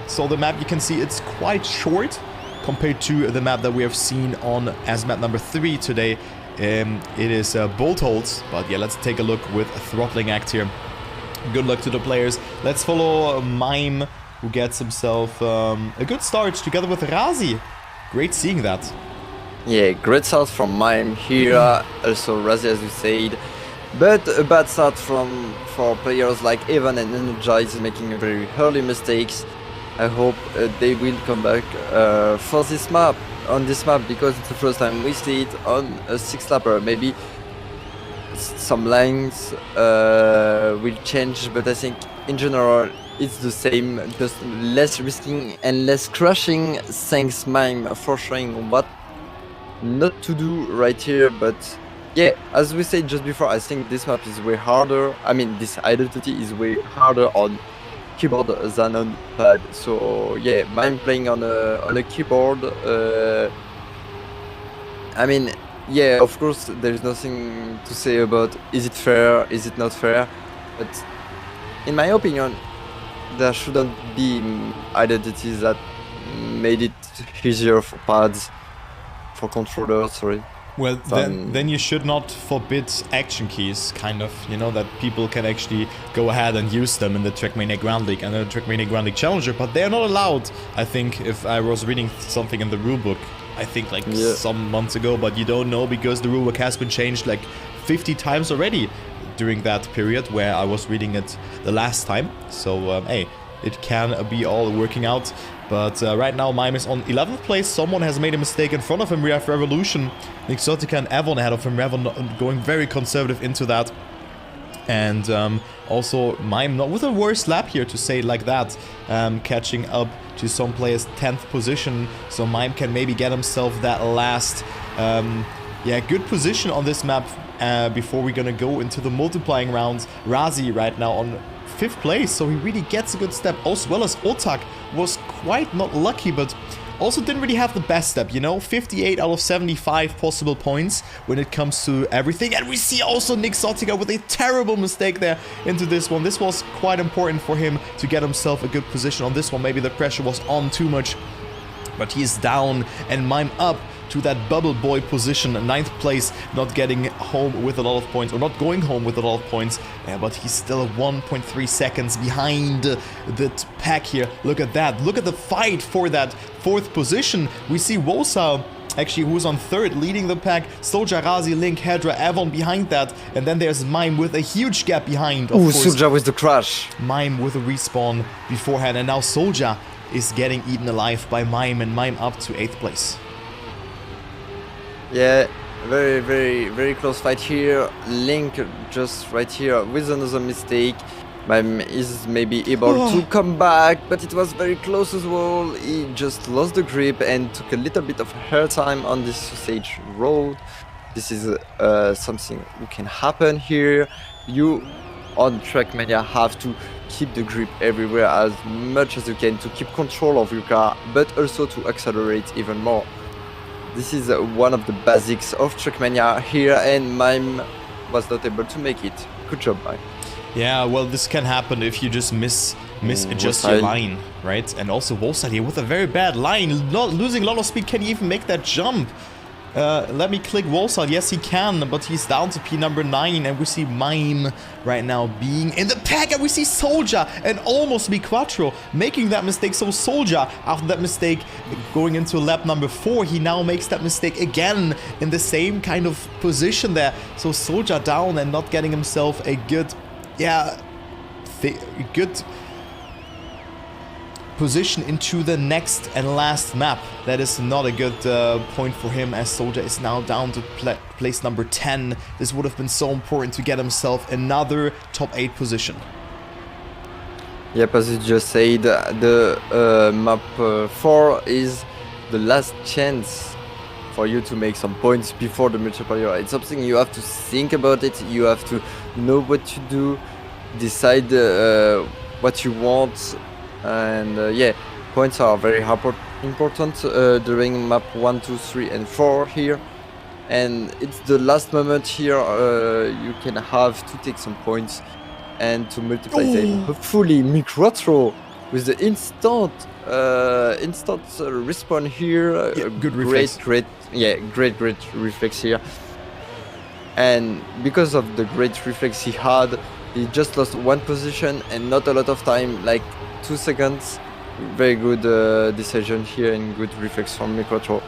so the map, you can see it's quite short compared to the map that we have seen on as map number 3 today. It is bolt holds, but yeah, let's take a look with a Throttling Act here. Good luck to the players. Let's follow Mime, who gets himself a good start together with Razi. Great seeing that. Yeah, great start from Mime here, also Razi as you said. But a bad start for players like Evan and Energize, making very early mistakes. I hope they will come back for this map, on this map, because it's the first time we see it on a 6-lapper. Maybe some lines will change, but I think in general it's the same, just less risking and less crashing. Thanks Mime for showing what not to do right here. But yeah, as we said just before, I think this map is way harder. I mean, this identity is way harder on keyboard than on pad. So yeah, Mime playing on a keyboard, I mean, yeah, of course, there's nothing to say about is it fair, is it not fair, but in my opinion, there shouldn't be identities that made it easier for pads, for controllers, sorry. Well, then you should not forbid action keys, kind of, you know, that people can actually go ahead and use them in the Trackmania Grandleague and the Trackmania Grandleague Challenger, but they're not allowed, I think, if I was reading something in the rulebook, I think like some months ago, but you don't know because the rulebook has been changed like 50 times already during that period where I was reading it the last time. So, hey, it can be all working out. But right now, Mime is on 11th place. Someone has made a mistake in front of him. We have Revolution, Exotica and Avon ahead of him. Avon going very conservative into that. And also Mime not with a worse lap here, to say it like that. Catching up to some players' 10th position. So Mime can maybe get himself that last, good position on this map before we're gonna go into the multiplying rounds. Razi right now on 5th place, so he really gets a good step, as well as Otak was quite not lucky, but also didn't really have the best step, you know, 58 out of 75 possible points when it comes to everything. And we see also Nick Exotica with a terrible mistake there into this one. This was quite important for him to get himself a good position on this one. Maybe the pressure was on too much, but he is down and Mime up to that bubble boy position, 9th place, not getting home with a lot of points, or not going home with a lot of points, but he's still 1.3 seconds behind the pack here. Look at that, look at the fight for that 4th position. We see Wosa, actually, who's on 3rd, leading the pack. Soulja, Razi, Link, Hedra, Avon behind that. And then there's Mime with a huge gap behind. Ooh, Soulja with the crash. Mime with a respawn beforehand. And now Soulja is getting eaten alive by Mime, and Mime up to 8th place. Yeah, very, very, very close fight here. Link just right here with another mistake. Mime is maybe able to come back, but it was very close as well. He just lost the grip and took a little bit of hair time on this sausage road. This is something that can happen here. You on Trackmania have to keep the grip everywhere as much as you can to keep control of your car, but also to accelerate even more. This is one of the basics of Trackmania here, and Mime was not able to make it. Good job, Mime. Yeah, well, this can happen if you just misadjust your line, right? And also Wolfside here with a very bad line, losing a lot of speed. Can he even make that jump? Let me click Wolfside. Yes, he can, but he's down to P number 9, and we see Mime right now being in the pack, and we see Soulja and almost Miquattro making that mistake. So Soulja, after that mistake, going into lap number 4, he now makes that mistake again in the same kind of position there. So Soulja down and not getting himself a good, good position into the next and last map. That is not a good point for him, as Soulja is now down to place number 10. This would have been so important to get himself another top 8 position. Yep, as you just said, the map 4 is the last chance for you to make some points before the multiplier. It's something you have to think about it, you have to know what to do, decide what you want, and points are very important during map 1, 2, 3 and 4 here, and it's the last moment here you can have to take some points and to multiply them. Hopefully Miquattro with the instant respawn here. Good reflex. Great reflex here, and because of the great reflex he had, he just lost 1 position and not a lot of time, like 2 seconds. Very good decision here and good reflex from Miquattro.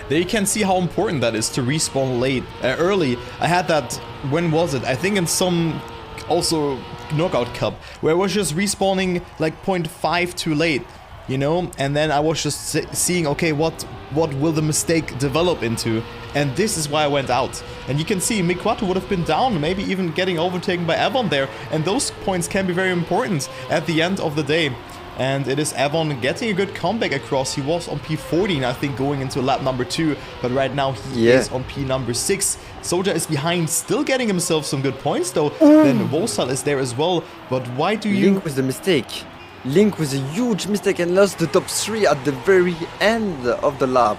There you can see how important that is to respawn early. I had that, when was it? I think in some also knockout cup, where I was just respawning like 0.5 too late, you know, and then I was just seeing, okay, what will the mistake develop into, and this is why I went out. And you can see Miquattro would have been down, maybe even getting overtaken by Avon there, and those points can be very important at the end of the day. And it is Avon getting a good comeback across. He was on P14, I think, going into lap number 2, but right now he is on P number 6. Soulja is behind, still getting himself some good points though. Then Vosal is there as well, but why do you... Link with the mistake. Link with a huge mistake and lost the top 3 at the very end of the lap.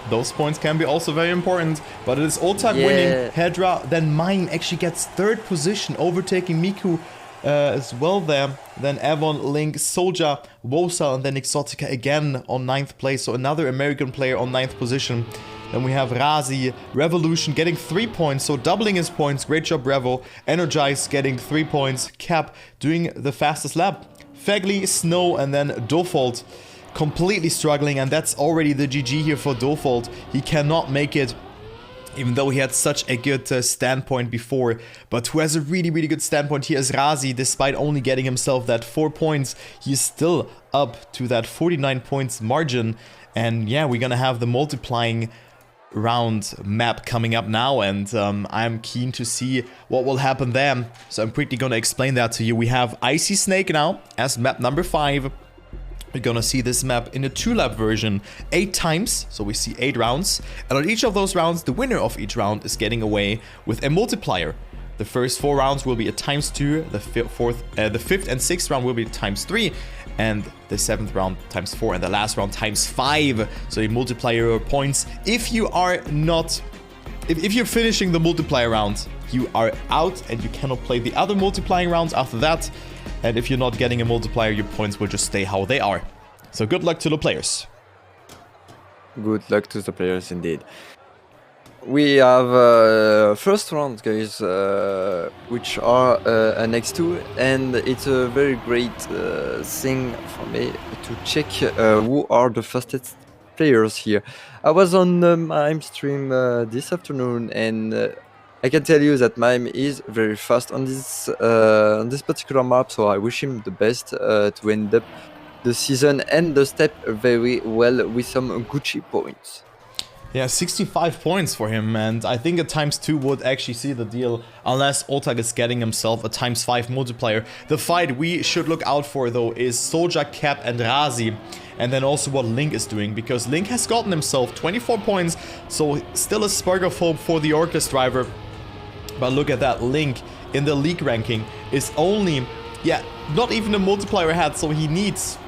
Those points can be also very important, but it is Oltag winning. Hedra, then Mime actually gets 3rd position, overtaking Miku as well there. Then Avon, Link, Soldier, Wosal, and then Exotica again on 9th place. So another American player on 9th position. Then we have Razi, Revolution getting 3 points, so doubling his points. Great job, Revo. Energize getting 3 points. Cap doing the fastest lap. Fegli, Snow, and then Dofold completely struggling, and that's already the GG here for Dofold. He cannot make it, even though he had such a good standpoint before. But who has a really, really good standpoint here is Razi. Despite only getting himself that 4 points, he's still up to that 49 points margin. And yeah, we're gonna have the multiplying round map coming up now, and I'm keen to see what will happen there. So I'm quickly gonna explain that to you. We have Icy Snake now as map number 5. We're gonna see this map in a 2-lap version 8 times, so we see 8 rounds, and on each of those rounds, the winner of each round is getting away with a multiplier. The first 4 rounds will be a ×2, the 5th and 6th round will be ×3, and the 7th round ×4, and the last round ×5. So you multiply your points. If you are not, if you're finishing the multiplier round, you are out and you cannot play the other multiplying rounds after that. And if you're not getting a multiplier, your points will just stay how they are. So good luck to the players. Good luck to the players indeed. We have first round, guys, which are an X2, and it's a very great thing for me to check who are the fastest players here. I was on Mime stream this afternoon, and I can tell you that Mime is very fast on this particular map, so I wish him the best to end up the season and the step very well with some Gucci points. Yeah, 65 points for him, and I think a ×2 would actually see the deal, unless Oltag is getting himself a ×5 multiplier. The fight we should look out for, though, is Soldier, Cap, and Razi, and then also what Link is doing, because Link has gotten himself 24 points, so still a spark of hope for the Orcus driver. But look at that, Link in the league ranking is only, yeah, not even a multiplier ahead, so he needs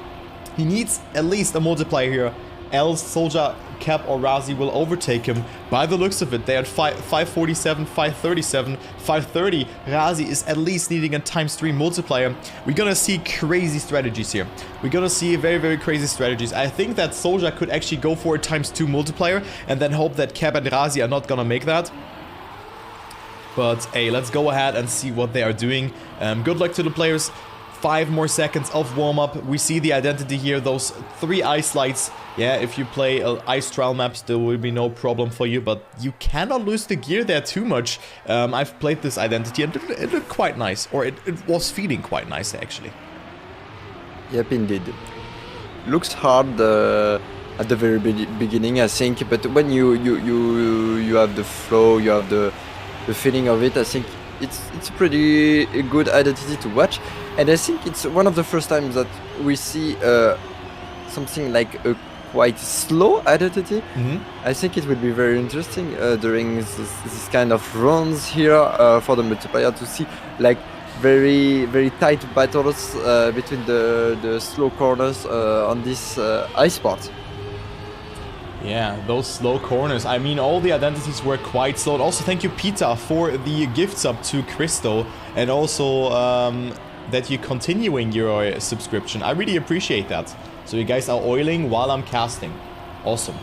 at least a multiplier here, else Soldier, Cap, or Razi will overtake him. By the looks of it, they're at 547, 537, 530. Razi is at least needing a ×3 multiplier. We're gonna see crazy strategies here. We're gonna see very, very crazy strategies. I think that Soldier could actually go for a ×2 multiplier and then hope that Cap and Razi are not gonna make that. But hey, let's go ahead and see what they are doing. Good luck to the players. 5 more seconds of warm-up. We see the identity here, those 3 ice lights. Yeah, if you play ice trial maps, there will be no problem for you, but you cannot lose the gear there too much. I've played this identity and it looked quite nice, or it was feeling quite nice actually. Yep, indeed. Looks hard at the very beginning, I think, but when you have the flow, you have the feeling of it, I think it's a pretty good identity to watch. And I think it's one of the first times that we see something like a quite slow identity. I think it will be very interesting during this kind of runs here for the multiplayer to see like very, very tight battles between the slow corners on this ice part. Yeah, those slow corners. I mean, all the identities were quite slow. And also, thank you, Peter, for the gift sub to Christo. And also, that you're continuing your subscription. I really appreciate that. So you guys are oiling while I'm casting. Awesome.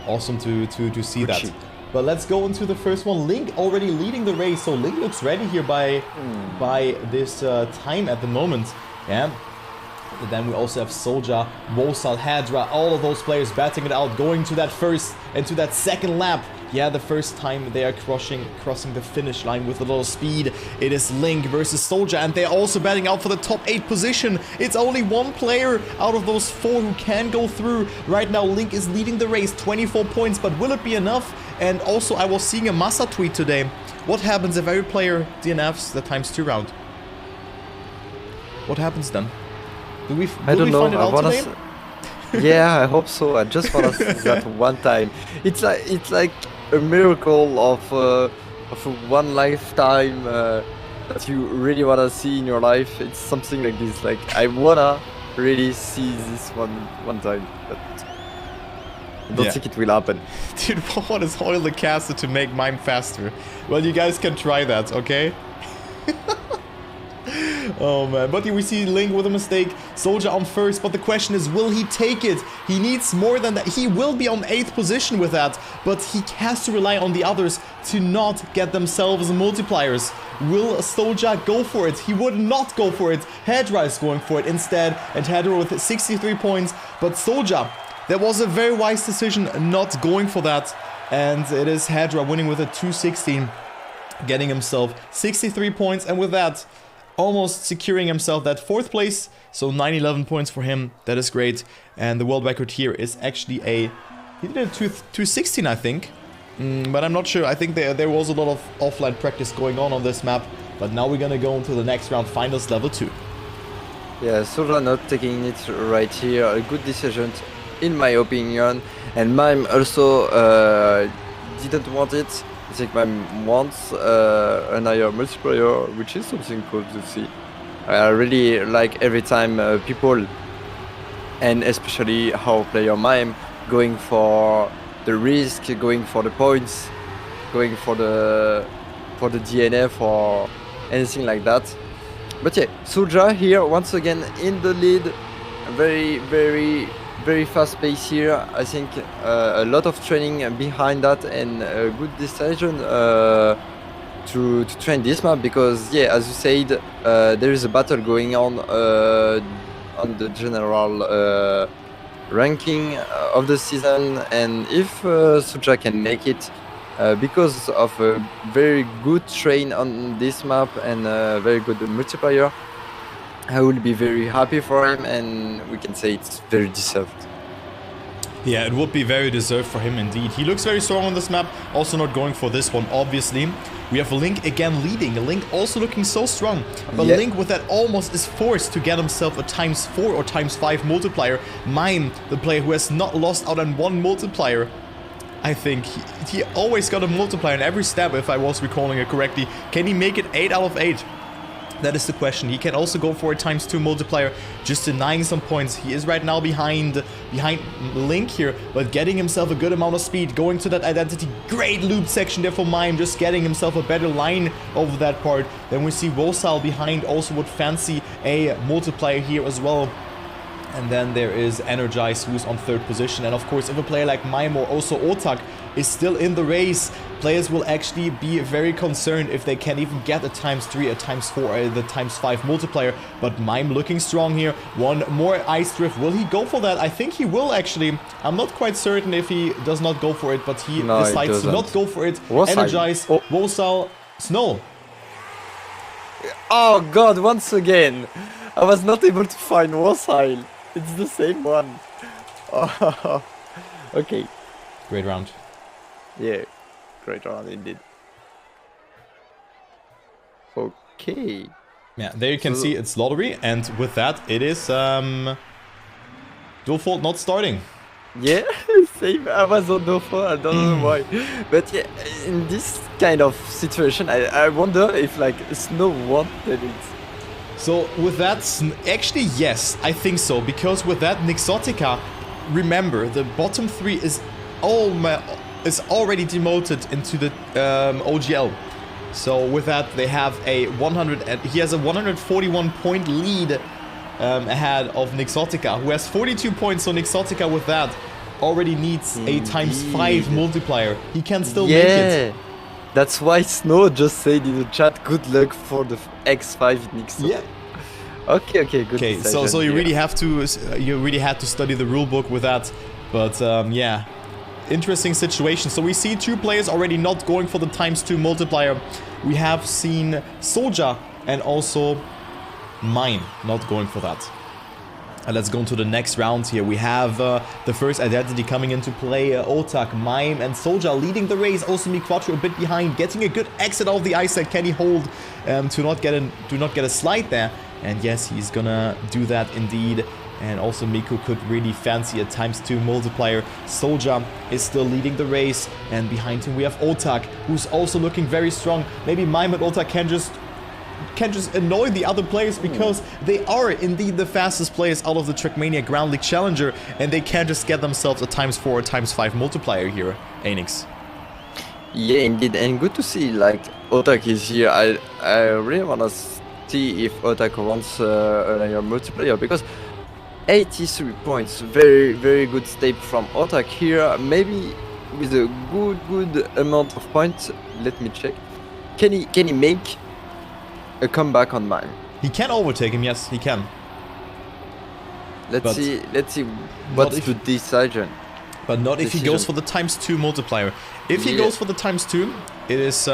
Awesome to see that. But let's go into the first one. Link already leading the race. So Link looks ready here by this time at the moment. Yeah. And then we also have Soldier, Wosal, Hadra, all of those players batting it out, going to that first and to that second lap. Yeah, the first time they are crossing the finish line with a little speed. It is Link versus Soldier, and they're also batting out for the top 8 position. It's only one player out of those 4 who can go through. Right now, Link is leading the race, 24 points, but will it be enough? And also, I was seeing a Massa tweet today. What happens if every player DNFs the ×2 round? What happens then? I don't know. I wanna yeah, I hope so. I just wanna see that one time. It's like a miracle of a one lifetime that you really wanna see in your life. It's something like this. Like I wanna really see this one time. But I don't think it will happen. Dude, what is oil the caster to make mime faster? Well, you guys can try that, okay? Oh man, but here we see Link with a mistake, Soldier on first, but the question is, will he take it? He needs more than that. He will be on 8th position with that, but he has to rely on the others to not get themselves multipliers. Will Soldier go for it? He would not go for it. Hedra is going for it instead, and Hedra with 63 points, but Soldier, that was a very wise decision not going for that, and it is Hedra winning with a 216, getting himself 63 points, and with that, almost securing himself that 4th place. So 911 points for him. That is great. And the world record here is actually he did a 216, I think. But I'm not sure. I think there was a lot of offline practice going on this map. But now we're gonna go into the next round, finals level 2. Yeah, Soldier not taking it right here. A good decision, in my opinion. And Mime also didn't want it. I think Mime wants an higher multiplier, which is something cool to see. I really like every time people, and especially how player Mime, going for the risk, going for the points, going for the DNF or anything like that. But yeah, Soldier here once again in the lead. Very fast pace here. I think a lot of training behind that, and a good decision to train this map, because yeah, as you said, there is a battle going on the general ranking of the season, and if Soldier can make it because of a very good train on this map and a very good multiplier, I will be very happy for him, and we can say it's very deserved. Yeah, it would be very deserved for him indeed. He looks very strong on this map, also not going for this one, obviously. We have Link again leading, Link also looking so strong, but yeah. Link with that almost is forced to get himself a ×4 or ×5 multiplier. Mime, the player who has not lost out on one multiplier, I think he always got a multiplier in every step, if I was recalling it correctly. Can he make it 8 out of 8? That is the question. He can also go for a ×2 multiplier, just denying some points. He is right now behind Link here, but getting himself a good amount of speed, going to that identity. Great loop section there for Mime, just getting himself a better line over that part. Then we see Rosal behind, also would fancy a multiplier here as well. And then there is Energize, who's on 3rd position. And of course, if a player like Mime or also Otak is still in the race, players will actually be very concerned if they can't even get a ×3, a ×4, the ×5 multiplier. But Mime looking strong here. One more Ice Drift. Will he go for that? I think he will actually. I'm not quite certain if he does not go for it, but he decides to not go for it. Energize, Rosal, Snow. Oh god, once again. I was not able to find Rosal. It's the same one. Oh, okay. Great round. Yeah, great round indeed. Okay. Yeah, there you can see it's lottery, and with that, it is dual fault not starting. Yeah, same. I was on dual fault. I don't know why, but yeah, in this kind of situation, I wonder if like Snow wanted it. So with that, actually yes, I think so, because with that Nixotica, remember the bottom 3 is already demoted into the OGL. So with that, they have a he has a 141 point lead ahead of Nixotica, who has 42 points. So Nixotica with that already needs a ×5 multiplier. He can still make it. That's why Snow just said in the chat, good luck for the X5 Nixo. Yeah. Okay, good. Okay, so you really have to had to study the rulebook with that. But yeah, interesting situation. So we see 2 players already not going for the ×2 multiplier. We have seen Soldier and also Mime not going for that. And let's go into the next round here. We have the first identity coming into play. Otak, Mime, and Soldier leading the race. Also Miquattro a bit behind, getting a good exit out of the ice set. Can he hold to not get a slide there? And yes, he's gonna do that indeed. And also Miku could really fancy a ×2 multiplier. Soldier is still leading the race, and behind him we have Otak, who's also looking very strong. Maybe Mime and Otak can just can just annoy the other players because they are indeed the fastest players out of the Trackmania Grandleague Challenger, and they can just get themselves a ×4 or ×5 multiplier here, Aynyx. Yeah, indeed, and good to see like Otak is here. I really wanna see if Otak wants a multiplayer, because 83 points, very good step from Otak here. Maybe with a good amount of points. Let me check. Can he make a comeback on mine? He can overtake him, yes, he can. Let's see what's the decision. But not if he goes for the ×2 multiplier. If he goes for the ×2, it is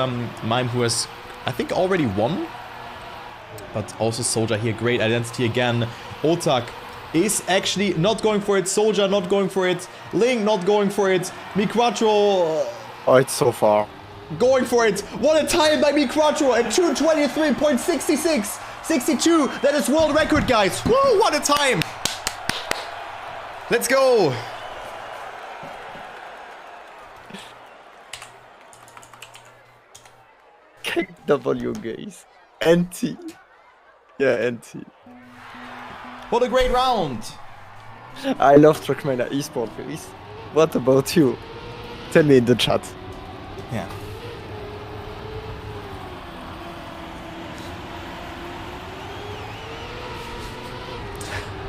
Mime who has, I think, already won. But also Soldier here, great identity again. Otak is actually not going for it. Soldier not going for it. Link not going for it. miQuattro... Oh, it's so far. Going for it. What a time by miQuattro at 2:23.66. 62. That is world record, guys. Woo, what a time. Let's go. W, guys. NT. Yeah, NT. What a great round. I love Trackmania eSport, guys. What about you? Tell me in the chat. Yeah.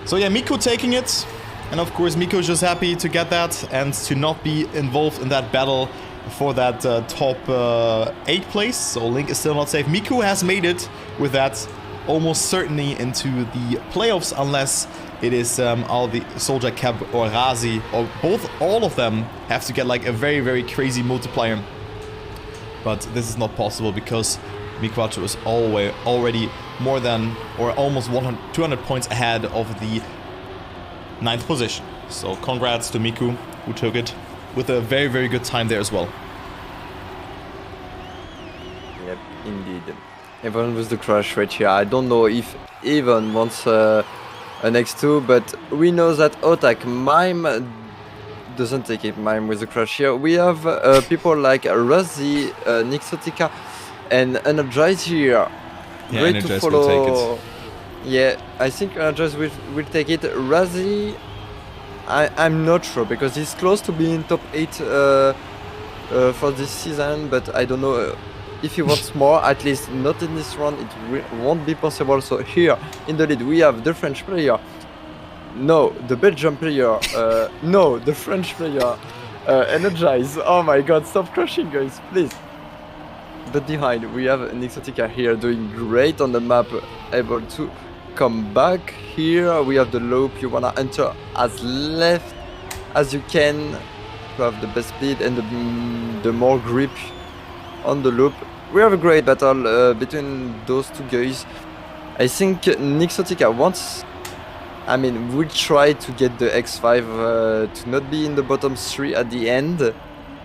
So yeah, Miko taking it. And of course, Miko's just happy to get that and to not be involved in that battle for that top 8 place. So Link is still not safe. Miko has made it with that almost certainly into the playoffs, unless it is all the Soldier, Cab or Razi, or all of them have to get like a very crazy multiplier. But this is not possible because miQuattro is already more than or almost 200 points ahead of the 9th position. So congrats to Miku, who took it with a very good time there as well. Yep, indeed. Even with the crash rate here, I don't know if Even wants an X2, but we know that Otak Mime doesn't take it. Mime with the crash here. We have people like Razi, Nixotica, and Energize here. Yeah, Great Energize to follow. will take it. Yeah, I think Energize will take it. Razi, I'm not sure because he's close to being top 8 for this season, but I don't know if he wants more. At least not in this round, it won't be possible. So here in the lead we have the French player, no, the Belgian player, no, the French player, Energize. Oh my god, stop crushing, guys, please. But behind we have Nixotica here doing great on the map, able to come back. Here we have the loop. You wanna enter as left as you can to have the best speed and the more grip on the loop. We have a great battle between those two guys. I think Nixotica wants, will try to get the X5 to not be in the bottom 3 at the end,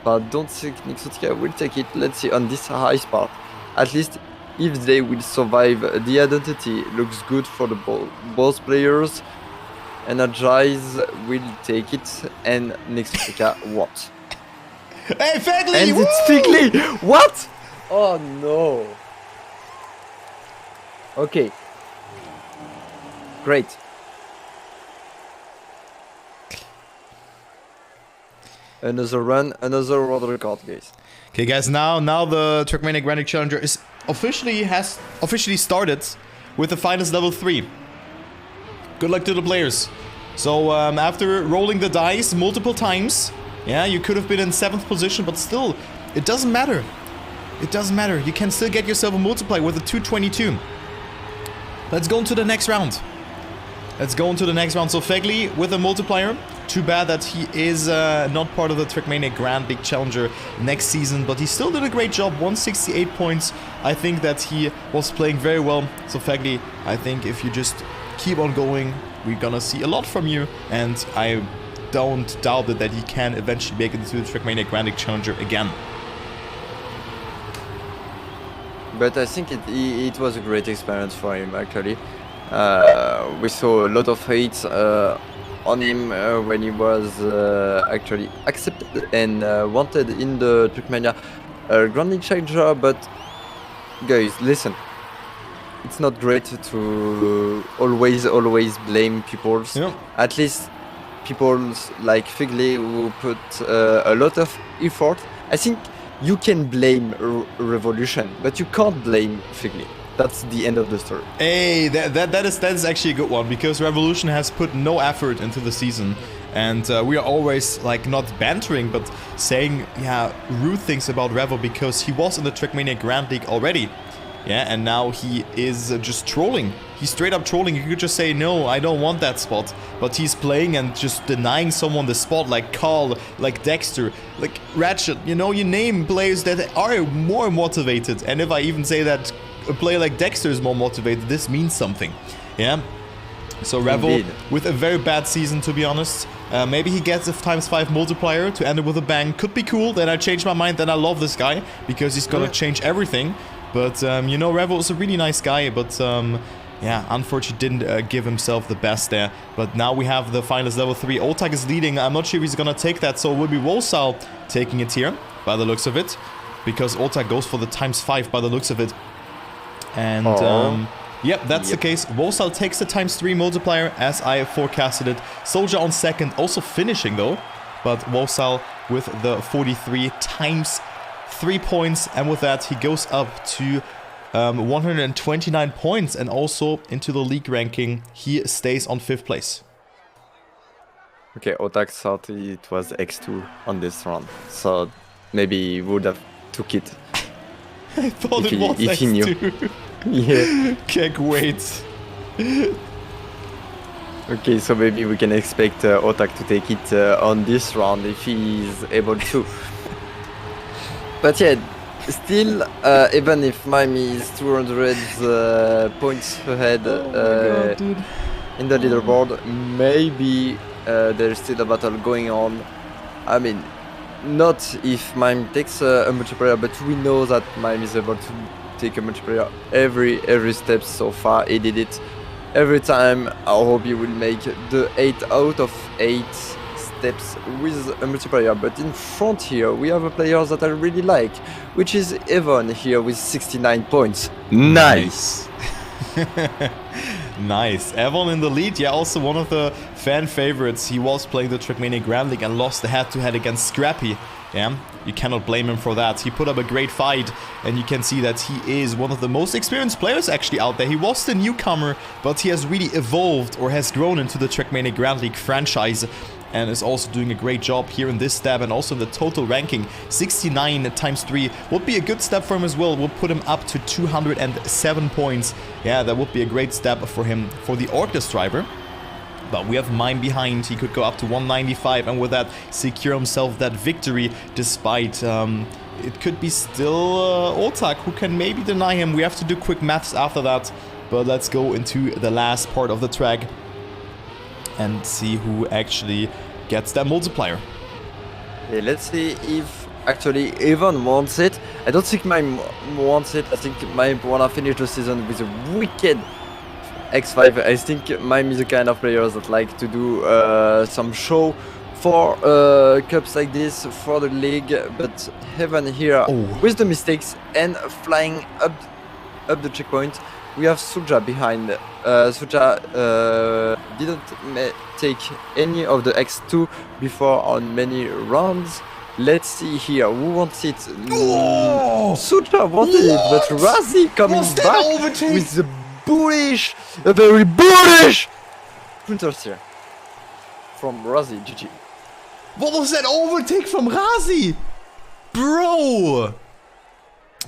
but I don't think Nixotica will take it. Let's see on this high part. At least if they will survive, the identity looks good for the both players. Energize will take it and Nixotica won't. Hey, Fedley! And it's Figley! What? Oh no. Okay. Great. Another run, another world record, guys. Okay, guys, now the Trackmania Grandleague Challenger is officially started with the finals level 3. Good luck to the players. So after rolling the dice multiple times, yeah, you could have been in 7th position, but still, it doesn't matter. It doesn't matter. You can still get yourself a multiplier with a 222. Let's go into the next round. Let's go into the next round. So Fegley with a multiplier. Too bad that he is not part of the Trackmania Grandleague Challenger next season, but he still did a great job. 168 points. I think that he was playing very well. So Fegley, I think if you just keep on going, we're gonna see a lot from you, and I don't doubt that he can eventually make it into the Trackmania Grandleague Challenger again. But I think it was a great experience for him, actually. We saw a lot of hate on him when he was actually accepted and wanted in the Trackmania Grandleague Challenger. But guys, listen, it's not great to always blame people. Yeah. At least people like Figley who put a lot of effort. I think you can blame Revolution, but you can't blame Figley. That's the end of the story. Hey, that is actually a good one, because Revolution has put no effort into the season, and we are always like not bantering but saying rude things about Revo, because he was in the Trackmania Grandleague already. Yeah, and now he is just trolling. He's straight up trolling. You could just say, no, I don't want that spot. But he's playing and just denying someone the spot, like Carl, like Dexter, like Ratchet. You know, you name players that are more motivated. And if I even say that a player like Dexter is more motivated, this means something. Yeah. So Revo with a very bad season, to be honest. Maybe he gets a ×5 multiplier to end it with a bang. Could be cool. Then I change my mind. Then I love this guy, because he's gonna change everything. But, you know, Revo is a really nice guy, but, yeah, unfortunately didn't give himself the best there. But now we have the finals level 3. Otak is leading. I'm not sure if he's gonna take that, so it will be Wolsal taking it here, by the looks of it. Because Otak goes for the ×5 by the looks of it. And, yep, that's the case. Wolsal takes the ×3 multiplier, as I forecasted it. Soldier on second, also finishing, though. But Wolsal with the 43 ×3 points, and with that he goes up to 129 points, and also into the league ranking he stays on 5th place. Okay, Otak thought it was X2 on this round, so maybe he would have took it. I thought it was if he knew. X2. Yeah. Can't wait. Okay, so maybe we can expect Otak to take it on this round if he is able to. But yeah, still, even if Mime is 200 points ahead in the leaderboard, maybe there's still a battle going on. I mean, not if Mime takes a multiplayer, but we know that Mime is able to take a multiplayer every step so far. He did it every time. I hope he will make the 8 out of 8 steps with a multiplayer. But in front here we have a player that I really like, which is Evan here with 69 points. Nice. Nice. Evan in the lead. Yeah, also one of the fan favorites. He was playing the Trackmania Grandleague and lost the head-to-head against Scrappy. Yeah, you cannot blame him for that. He put up a great fight, and you can see that he is one of the most experienced players actually out there. He was the newcomer, but he has really evolved or has grown into the Trackmania Grandleague franchise, and is also doing a great job here in this step, and also in the total ranking. 69 ×3 would be a good step for him as well. Would put him up to 207 points. Yeah, that would be a great step for him for the Orcus driver. But we have Mime behind. He could go up to 195, and with that secure himself that victory, despite it could be still Otak who can maybe deny him. We have to do quick maths after that, but let's go into the last part of the track and see who actually gets that multiplier. Yeah, let's see if actually Evan wants it. I don't think Mime wants it. I think Mime wanna finish the season with a wicked X5. I think Mime is the kind of players that like to do some show for cups like this for the league, but Evan here with the mistakes and flying up the checkpoint. We have Suja behind. Suja didn't take any of the X2 before on many rounds. Let's see here, who wants it? Suja wanted it, but Razi coming back with the bullish, a very bullish sprinters here from Razi. GG. What was that overtake from Razi? Bro!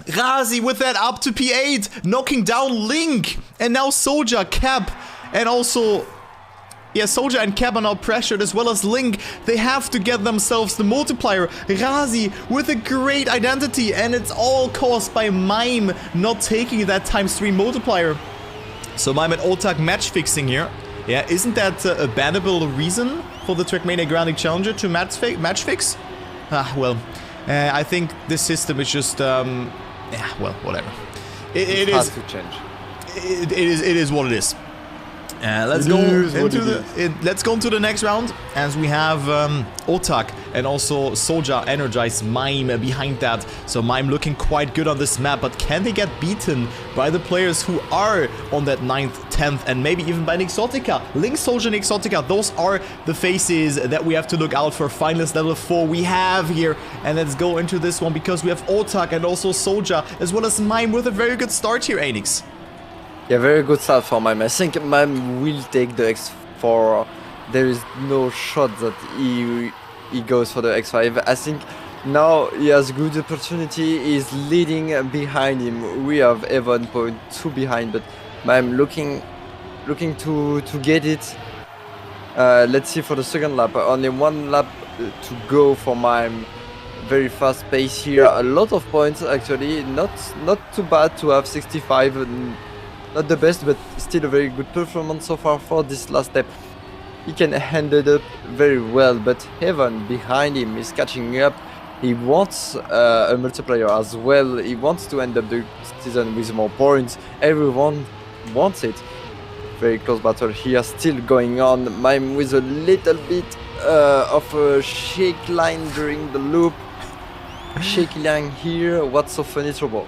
Razi with that up to P8, knocking down Link, and now Soldier, Cap, and also, yeah, Soldier and Cap are now pressured, as well as Link. They have to get themselves the multiplier. Razi with a great identity, and it's all caused by Mime not taking that ×3 multiplier. So Mime and Otak match fixing here. Yeah, isn't that a bannable reason for the Trackmania Grandleague Challenger to match fix? Ah, well, I think this system is just, yeah, well, whatever. It is to change. It is what it is. Let's go into the next round, as we have Otak and also Soldier energized Mime behind that. So Mime looking quite good on this map, but can they get beaten by the players who are on that 9th, 10th, and maybe even by Exotica? Link, Soldier, and Exotica, those are the faces that we have to look out for. Finalist level 4 we have here, and let's go into this one because we have Otak and also Soldier, as well as Mime with a very good start here, Aynyx. Yeah, very good start for Mime. I think Mime will take the X4. There is no shot that he goes for the X5. I think now he has good opportunity. He's leading behind him. We have Evan 0.2 behind, but Mime looking to get it. Let's see for the second lap. Only one lap to go for Mime. Very fast pace here. A lot of points actually. Not too bad to have 65. Not the best, but still a very good performance so far for this last step. He can hand it up very well, but Heaven behind him is catching up. He wants a multiplier as well. He wants to end up the season with more points. Everyone wants it. Very close battle here, still going on. Mime with a little bit of a shake line during the loop. Shaky line here. What's so funny, Trouble?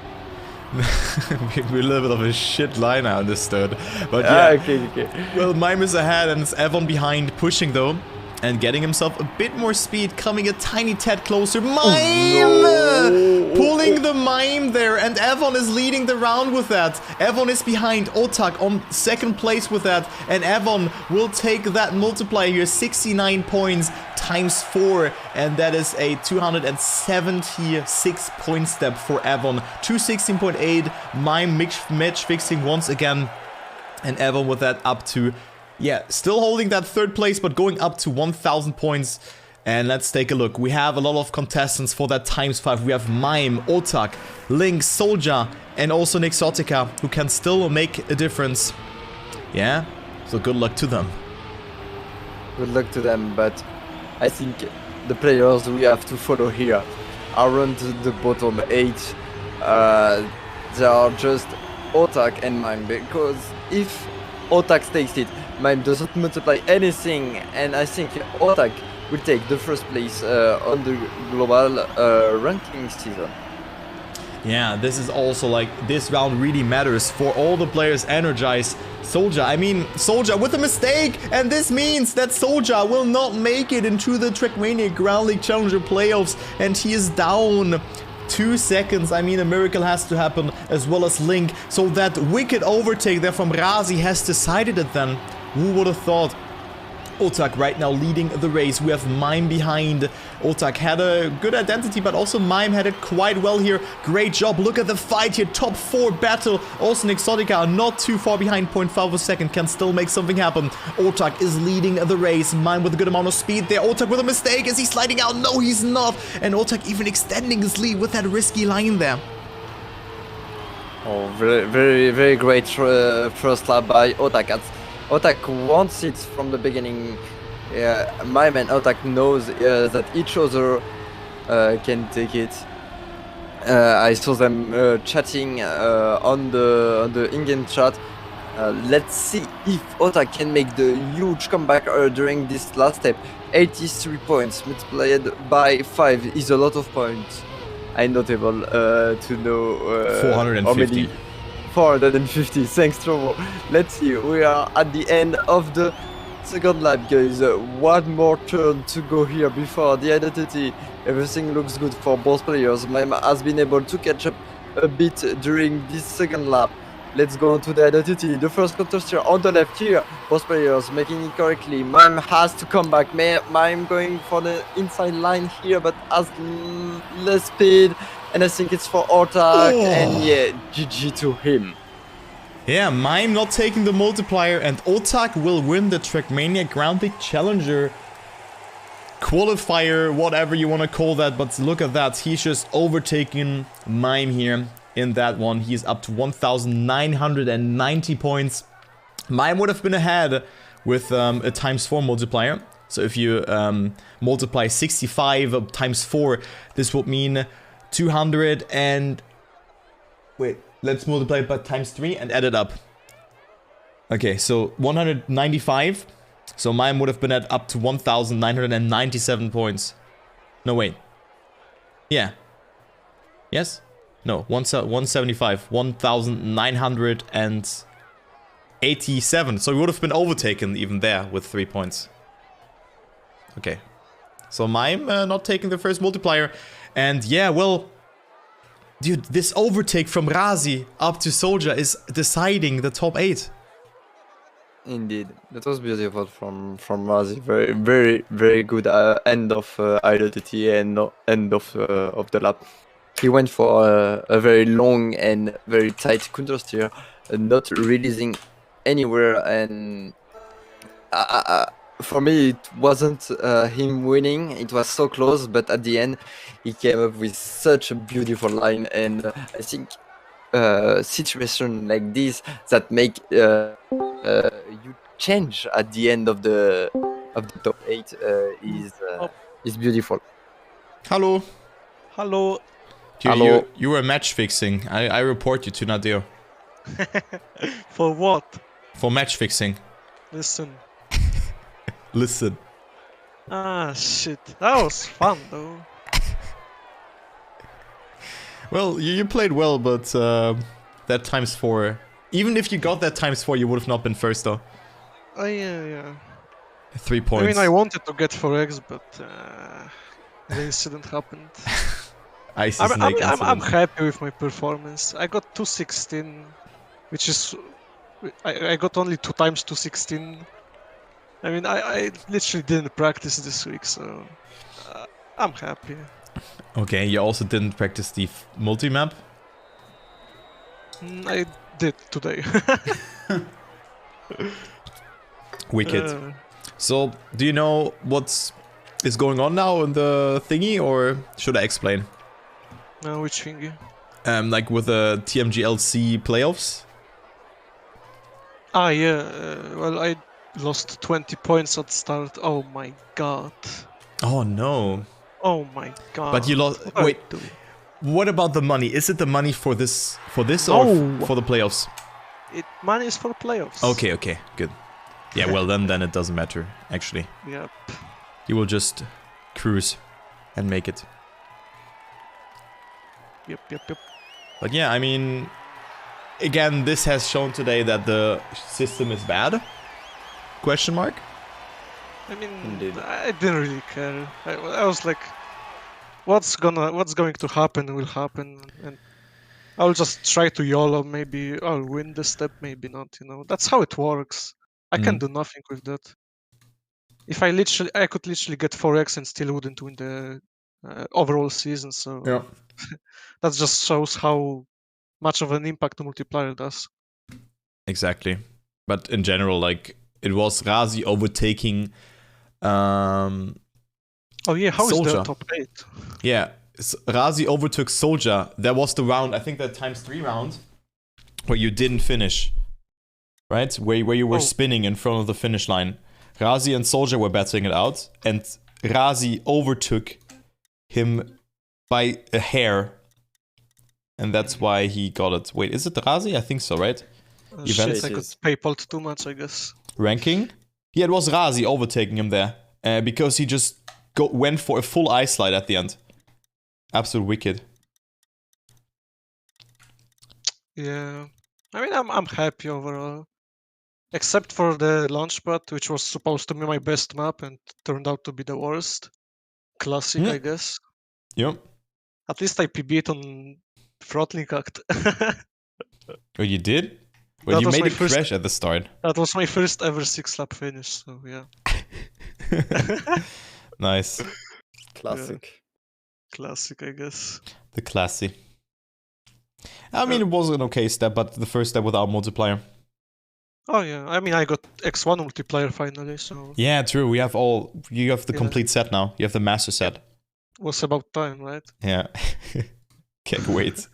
We're a little bit of a shit line, I understood. But yeah, okay. Well, Mime is ahead and it's Evon behind, pushing though. And getting himself a bit more speed, coming a tiny tad closer. Mime! Pulling the Mime there, and Evon is leading the round with that. Evon is behind Otak on second place with that, and Evon will take that multiplier here, 69 points times 4, and that is a 276 point step for Evon. 216.8, Mime match fixing once again, and Evon with that up to... yeah, still holding that third place, but going up to 1,000 points. And let's take a look. We have a lot of contestants for that times 5. We have Mime, Otak, Link, Soldier, and also Exotica, who can still make a difference. Yeah, so good luck to them. Good luck to them, but I think the players we have to follow here aren't the bottom 8. They are just Otak and Mime, because if Otak takes it, Mime doesn't multiply anything, and I think Otak will take the first place on the global ranking season. Yeah, this is also like, this round really matters for all the players energized. Soldier, I mean, Soldier with a mistake, and this means that Soldier will not make it into the Trackmania Grandleague Challenger playoffs, and he is down 2 seconds. I mean, a miracle has to happen, as well as Link. So that wicked overtake there from Razi has decided it then. Who would have thought? Otak right now leading the race. We have Mime behind. Otak had a good identity, but also Mime had it quite well here. Great job. Look at the fight here. Top 4 battle. Also Exotica not too far behind. 0.5 of a second. Can still make something happen. Otak is leading the race. Mime with a good amount of speed there. Otak with a mistake. Is he sliding out? No, he's not. And Otak even extending his lead with that risky line there. Oh, very great first lap by Otak. Otak wants it from the beginning. Mime and Otak knows that each other can take it. I saw them chatting on the in-game chat. Let's see if Otak can make the huge comeback during this last step. 83 points multiplied by 5 is a lot of points. I'm not able to know 450. how many. 450, thanks Trovo. Let's see, we are at the end of the second lap, guys. One more turn to go here before the identity. Everything looks good for both players. Mime has been able to catch up a bit during this second lap. Let's go on to the identity. The first contestant on the left here. Both players making it correctly. Mime has to come back. Mime going for the inside line here, but has less speed. And I think it's for Otak, and yeah, GG to him. Yeah, Mime not taking the multiplier, and Otak will win the Trackmania Grandleague Challenger qualifier, whatever you want to call that. But look at that, he's just overtaking Mime here in that one. He's up to 1,990 points. Mime would have been ahead with a times 4 multiplier. So if you multiply 65 times 4, this would mean 200 and... wait, let's multiply it by times 3 and add it up. Okay, so 195. So Mime would have been at up to 1,997 points. No, wait. Yeah. Yes? No, 175. 1,987. So he would have been overtaken even there with 3 points. Okay. So Mime not taking the first multiplier. And yeah, well... Dude, this overtake from Razi up to Soldier is deciding the top 8. Indeed, that was beautiful from Razi. Very, very, very good end of identity and end of the lap. He went for a very long and very tight counter steer, not releasing anywhere. And for me, it wasn't him winning. It was so close, but at the end, he came up with such a beautiful line. And I think situation like this that make you change at the end of the top 8 is beautiful. Hello. Hello. Hello. You were match fixing. I report you to Nadir. For what? For match fixing. Listen. Listen. Ah, shit. That was fun, though. Well, you played well, but that times 4. Even if you got that times 4, you would have not been first, though. Oh, yeah. 3 points. I mean, I wanted to get 4x, but the incident happened. I'm happy with my performance. I got 216, which is... I got only 2 times 216. I mean, I literally didn't practice this week, so... I'm happy. Okay, you also didn't practice the multi-map? I did today. Wicked. So, do you know what is going on now in the thingy, or should I explain? Which thingy? Like with the TMGLC playoffs? Ah, yeah. Well, I lost 20 points at start. Oh my god. Oh no. Oh my god. But you lost. Wait. What about the money? Is it the money for this or for the playoffs? Money is for playoffs. Okay, good. Yeah, well then it doesn't matter, actually. Yep. You will just cruise and make it. Yep. But yeah, I mean, again, this has shown today that the system is bad. Question mark? I mean, Indeed. I didn't really care. I was like, what's going to happen will happen, and I'll just try to YOLO. Maybe I'll win the step, maybe not. You know, that's how it works. I can do nothing with that. If I could literally get 4x and still wouldn't win the overall season. So Yeah. that just shows how much of an impact the multiplier does. Exactly. But in general, like, it was Razi overtaking Oh yeah, how Soldier. is the top 8? Yeah, Razi overtook Soldier. There was the round, I think that times 3 round, where you didn't finish. Right? Where you were spinning in front of the finish line. Razi and Soldier were battling it out, and Razi overtook him by a hair. And that's why he got it. Wait, is it Razi? I think so, right? Shit, I got PayPal too much, I guess. Ranking? Yeah, it was Razi overtaking him there. Because he just went for a full ice slide at the end. Absolute wicked. Yeah. I mean, I'm happy overall. Except for the launchpad, which was supposed to be my best map and turned out to be the worst. Classic, I guess. Yep. At least I PB'd on throttling act. Oh, you did? Well, you made it crash at the start. That was my first ever 6-lap finish, so yeah. Nice. Classic. Yeah. Classic, I guess. The classy. I mean, it was an okay step, but the first step without multiplier. Oh yeah, I mean, I got X1 multiplier finally, so... Yeah, true. You have the complete set now. You have the master set. Was about time, right? Yeah. Can't wait.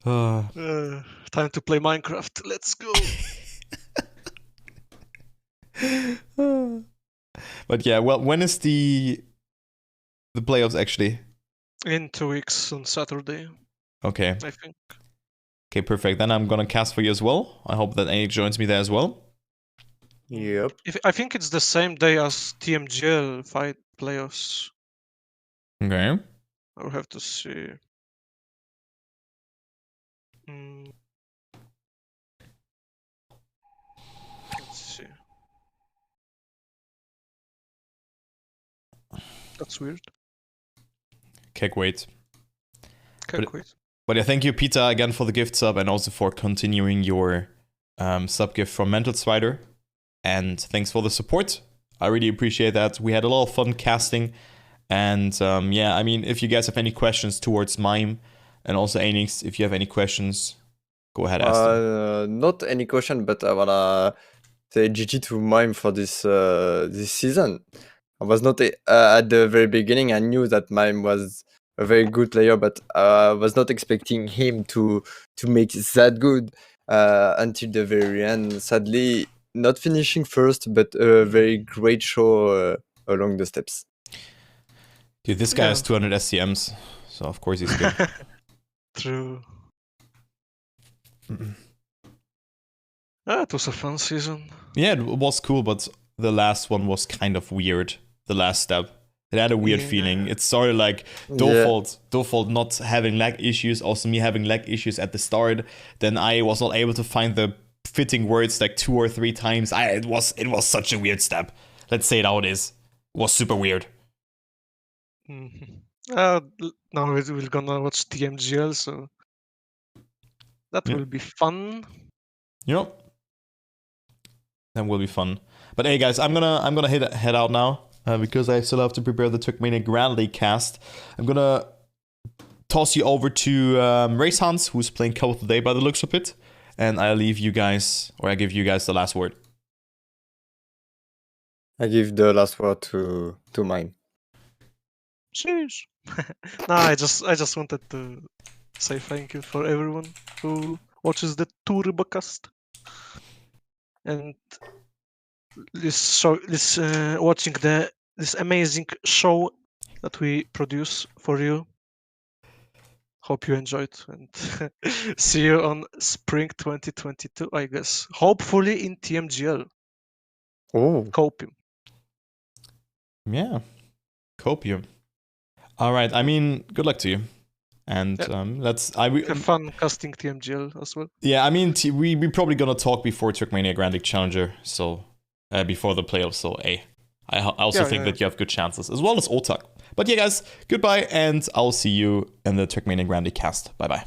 Time to play Minecraft. Let's go. But yeah, well, when is the playoffs actually? In 2 weeks on Saturday. Okay. I think. Okay, perfect. Then I'm gonna cast for you as well. I hope that Aynyx joins me there as well. Yep. I think it's the same day as TMGL fight playoffs. Okay. I'll have to see. Let's see. That's weird. Can't wait. Can't wait. But yeah, thank you, Peter, again for the gift sub and also for continuing your sub gift from Mental Strider. And thanks for the support. I really appreciate that. We had a lot of fun casting. And yeah, I mean, if you guys have any questions towards Mime and also Aynyx, if you have any questions, go ahead, ask them. Not any question, but I wanna say GG to Mime for this this season. I was not at the very beginning. I knew that Mime was a very good player, but I was not expecting him to make it that good until the very end. Sadly, not finishing first, but a very great show along the steps. Dude, this guy has 200 SCMs, so of course he's good. True. It was a fun season. Yeah, it was cool, but the last one was kind of weird. The last step. It had a weird feeling. It started like Dofault not having lag issues, also me having lag issues at the start. Then I was not able to find the fitting words like 2 or 3 times. It was such a weird step. Let's say it how it is. It was super weird. Now we're gonna watch TMGL, so that will be fun. Yep. That will be fun. But hey guys, I'm gonna head out now because I still have to prepare the Trackmania Grandleague cast. I'm gonna toss you over to Race Hans, who's playing Cup of the Day by the looks of it, and I give you guys the last word. I give the last word to Mime. Sheesh. No, I just wanted to say thank you for everyone who watches the TurboCast and watching this amazing show that we produce for you. Hope you enjoyed and see you on spring 2022, I guess. Hopefully in TMGL. Oh, Copium. Yeah, Copium. All right. I mean, good luck to you. And have fun casting TMGL as well. Yeah, I mean, we're probably gonna talk before Trackmania Grandleague Challenger, so before the playoffs. So I also think that you have good chances, as well as Otak. But yeah, guys, goodbye, and I'll see you in the Trackmania Grandleague cast. Bye bye.